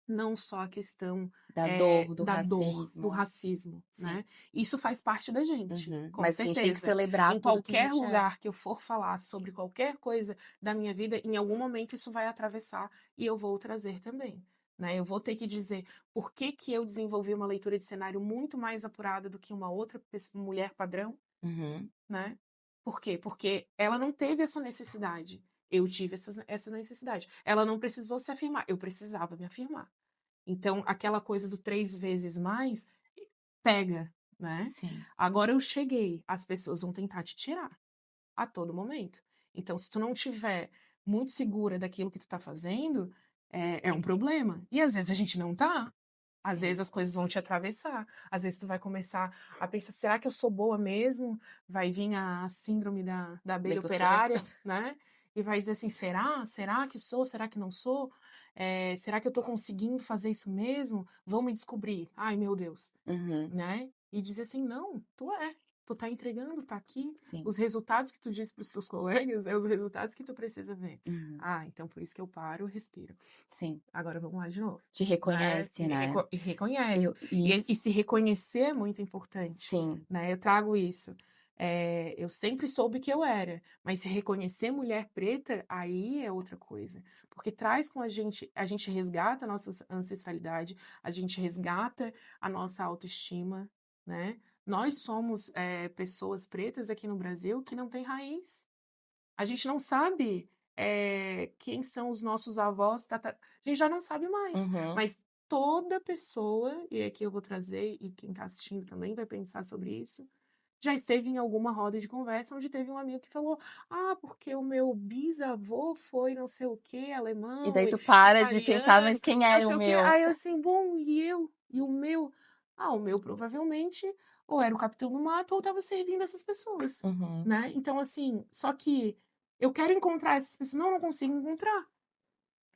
Não só a questão Da dor, do da dor, do racismo. racismo, Sim. né? Isso faz parte da gente, Uhum. com Mas a gente tem que certeza. celebrar Em tudo que a qualquer gente é. lugar que eu for falar sobre qualquer coisa da minha vida, em algum momento isso vai atravessar e eu vou trazer também. Né? Eu vou ter que dizer por que que eu desenvolvi uma leitura de cenário muito mais apurada do que uma outra mulher padrão, Uhum. né? Por quê? Porque ela não teve essa necessidade. Eu tive essa necessidade. Ela não precisou se afirmar. Eu precisava me afirmar. Então, aquela coisa do 3 vezes mais pega, né? Sim. Agora eu cheguei, as pessoas vão tentar te tirar a todo momento. Então, se tu não tiver muito segura daquilo que tu tá fazendo, é um problema. E às vezes a gente não tá. Às vezes Sim. as coisas vão te atravessar. Às vezes tu vai começar a pensar, será que eu sou boa mesmo? Vai vir a síndrome da Da abelha impostora. operária, né? E vai dizer assim, será? Será que sou? Será que não sou? Será que eu tô conseguindo fazer isso mesmo? Vão me descobrir. Ai, meu Deus, Uhum. né? E dizer assim, não, tu é. Tu tá entregando, tá aqui. Sim. Os resultados que tu diz para os teus colegas é os resultados que tu precisa ver. Uhum. Ah, então por isso que eu paro, respiro. Sim. Agora vamos lá de novo. Te reconhece, né? E reconhece. Isso. E se reconhecer é muito importante. Sim. Né? Eu trago isso. Eu sempre soube que eu era, mas se reconhecer mulher preta, aí é outra coisa. Porque traz com a gente resgata a nossa ancestralidade, a gente resgata a nossa autoestima, né? Nós somos pessoas pretas aqui no Brasil que não têm raiz. A gente não sabe quem são os nossos avós, a gente já não sabe mais. Uhum. Mas toda pessoa, e aqui eu vou trazer, e quem está assistindo também vai pensar sobre isso, já esteve em alguma roda de conversa onde teve um amigo que falou: ah, porque o meu bisavô foi não sei o que, alemão, E daí tu para de pensar, italiano, mas quem não era sei o o quê. meu? Aí eu assim, bom, e eu? E o meu? Ah, o meu provavelmente ou era o capitão do mato ou estava servindo essas pessoas, Uhum. né? Então, assim, só que eu quero encontrar essas pessoas, não consigo encontrar.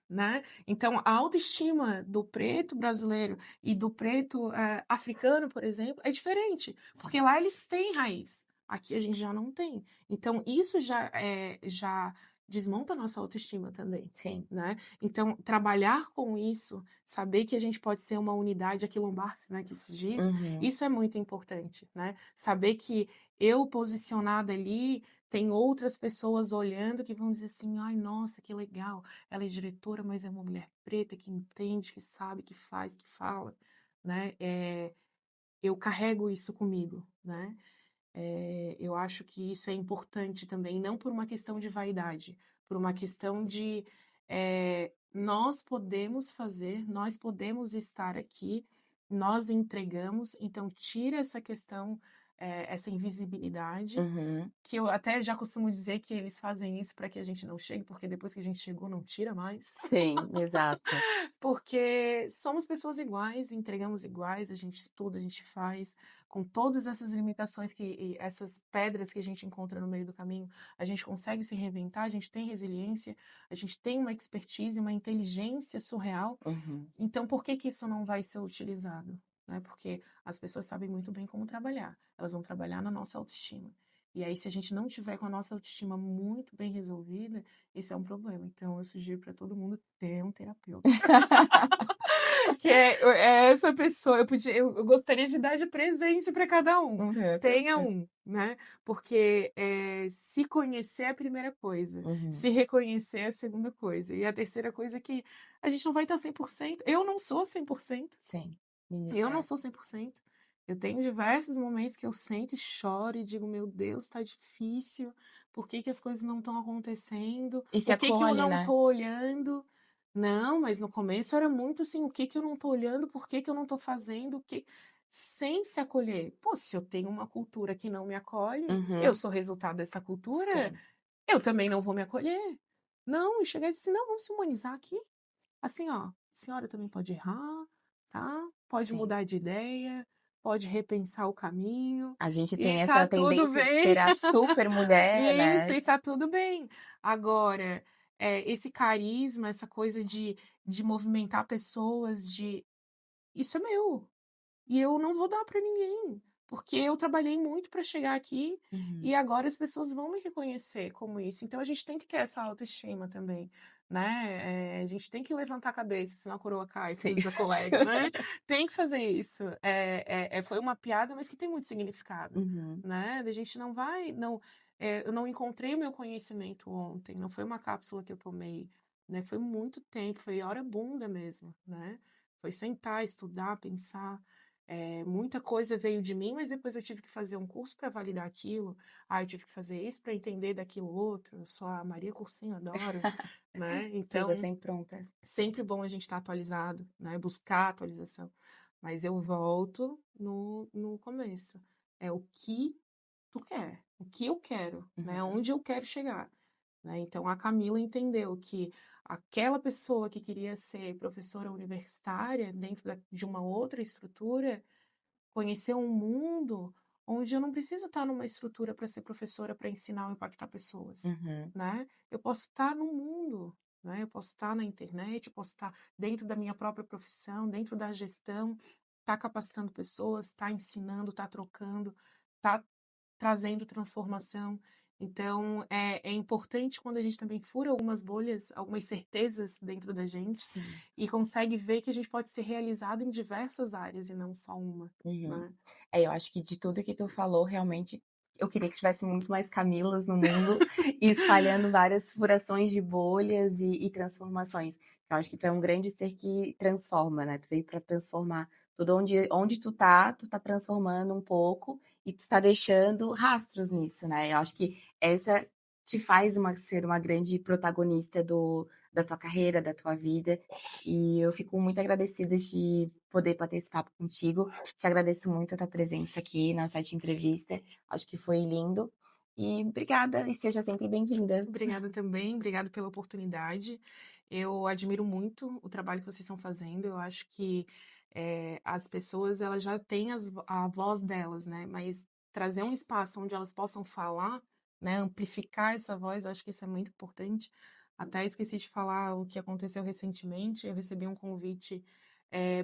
Né? Então, a autoestima do preto brasileiro e do preto africano, por exemplo, é diferente, porque lá eles têm raiz, aqui a gente já não tem. Então, isso já desmonta a nossa autoestima também. Sim. Né? Então, trabalhar com isso, saber que a gente pode ser uma unidade aquilombar-se, né, que se diz, Uhum. isso é muito importante. Né? Saber que eu posicionada ali, tem outras pessoas olhando que vão dizer assim, ai, nossa, que legal, ela é diretora, mas é uma mulher preta que entende, que sabe, que faz, que fala, né? Eu carrego isso comigo, né? Eu acho que isso é importante também, não por uma questão de vaidade, por uma questão de nós podemos fazer, nós podemos estar aqui, nós entregamos, então tira essa questão, essa invisibilidade, Uhum. que eu até já costumo dizer que eles fazem isso para que a gente não chegue, porque depois que a gente chegou não tira mais. Sim, exato. Porque somos pessoas iguais, entregamos iguais, a gente estuda, a gente faz, com todas essas limitações e essas pedras que a gente encontra no meio do caminho, a gente consegue se reinventar, a gente tem resiliência, a gente tem uma expertise, uma inteligência surreal. Uhum. Então, por que que isso não vai ser utilizado? Né? Porque as pessoas sabem muito bem como trabalhar, elas vão trabalhar na nossa autoestima. E aí, se a gente não tiver com a nossa autoestima muito bem resolvida, esse é um problema. Então, eu sugiro para todo mundo ter um terapeuta. Que é essa pessoa. Eu gostaria de dar de presente para cada um. Tenha um, né? Porque se conhecer é a primeira coisa. Uhum. Se reconhecer é a segunda coisa. E a terceira coisa é que a gente não vai estar 100%. Eu não sou 100%. Sim. Eu não sou 100%. Eu tenho diversos momentos que eu sento e choro e digo, meu Deus, tá difícil. Por que que as coisas não estão acontecendo? E se Por que que eu acolhe, não né? tô olhando? Não, mas no começo era muito assim, o que que eu não tô olhando? Por que que eu não tô fazendo? Sem se acolher. Pô, se eu tenho uma cultura que não me acolhe, Uhum. eu sou resultado dessa cultura, Sim. eu também não vou me acolher. Não, e chegar e dizer assim, não, vamos se humanizar aqui. Assim, ó, a senhora também pode errar, tá? Pode Sim. mudar de ideia, pode repensar o caminho. A gente E tem tá essa tudo tendência de bem. ser a super mulher, Isso, né? e tá tudo bem. Agora, esse carisma, essa coisa de movimentar pessoas, isso é meu. E eu não vou dar para ninguém. Porque eu trabalhei muito para chegar aqui Uhum. e agora as pessoas vão me reconhecer como isso. Então a gente tem que ter essa autoestima também, né? A gente tem que levantar a cabeça, senão a coroa cai, como diz a colega, né? Tem que fazer isso. Foi uma piada, mas que tem muito significado, Uhum. né? A gente não vai, não, eu não encontrei o meu conhecimento ontem, não foi uma cápsula que eu tomei, né? Foi muito tempo, foi hora bunda mesmo, né? Foi sentar, estudar, pensar. Muita coisa veio de mim, mas depois eu tive que fazer um curso para validar aquilo. Eu tive que fazer isso para entender daquilo outro. Eu sou a Maria Cursinho, adoro, né? Então, Seja sempre pronta. sempre bom a gente estar atualizado, né? Buscar atualização. Mas eu volto no começo. É o que tu quer, o que eu quero, né? Uhum. Onde eu quero chegar. Né? Então, a Camila entendeu que aquela pessoa que queria ser professora universitária dentro de uma outra estrutura conheceu um mundo onde eu não preciso estar numa estrutura para ser professora para ensinar ou impactar pessoas, Uhum. né? Eu posso estar no mundo, né? Eu posso estar na internet, eu posso estar dentro da minha própria profissão, dentro da gestão, estar capacitando pessoas, estar ensinando, estar trocando, estar trazendo transformação. Então, é importante quando a gente também fura algumas bolhas, algumas certezas dentro da gente Sim. e consegue ver que a gente pode ser realizado em diversas áreas e não só uma, Uhum. né? Eu acho que de tudo que tu falou, realmente, eu queria que tivesse muito mais Camilas no mundo e espalhando várias furações de bolhas e transformações. Eu acho que tu é um grande ser que transforma, né? Tu veio para transformar tudo onde tu tá transformando um pouco e tu tá deixando rastros nisso, né? Eu acho que essa te faz ser uma grande protagonista da tua carreira, da tua vida. E eu fico muito agradecida de poder bater esse papo contigo. Te agradeço muito a tua presença aqui na nossa entrevista. Acho que foi lindo. E obrigada, e seja sempre bem-vinda. Obrigada também, obrigada pela oportunidade. Eu admiro muito o trabalho que vocês estão fazendo. Eu acho que as pessoas elas já têm a voz delas, né? Mas trazer um espaço onde elas possam falar, né? Amplificar essa voz, eu acho que isso é muito importante. Até esqueci de falar o que aconteceu recentemente. Eu recebi um convite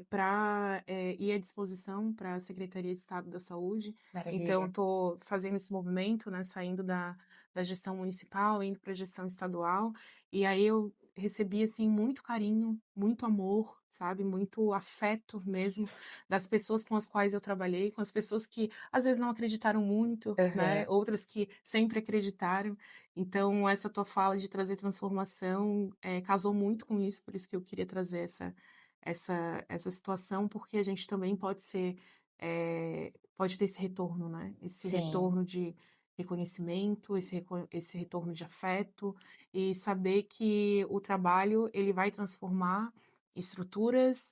para ir à disposição para a Secretaria de Estado da Saúde. Então, Maravilha. estou fazendo esse movimento, né? Saindo da gestão municipal, indo para a gestão estadual, e aí eu recebi, assim, muito carinho, muito amor, sabe, muito afeto mesmo, das pessoas com as quais eu trabalhei, com as pessoas que às vezes não acreditaram muito, né, Aham. outras que sempre acreditaram, então essa tua fala de trazer transformação casou muito com isso, por isso que eu queria trazer essa situação, porque a gente também pode ter esse retorno, né, esse Sim. retorno de reconhecimento, esse retorno de afeto e saber que o trabalho ele vai transformar estruturas,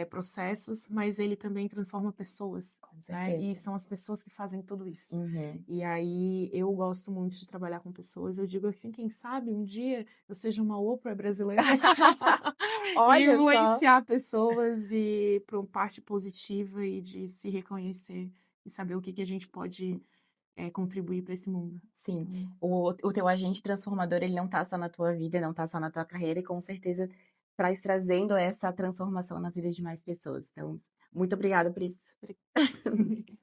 processos, mas ele também transforma pessoas, Com né? E certeza. são as pessoas que fazem tudo isso. Uhum. E aí eu gosto muito de trabalhar com pessoas. Eu digo assim, quem sabe um dia eu seja uma Oprah brasileira e Olha só. influenciar pessoas e para uma parte positiva e de se reconhecer e saber o que que a gente pode contribuir para esse mundo. Sim, Então, o teu agente transformador, ele não tá só na tua vida, não tá só na tua carreira, e com certeza traz trazendo essa transformação na vida de mais pessoas. Então, muito obrigada por isso. Obrigada.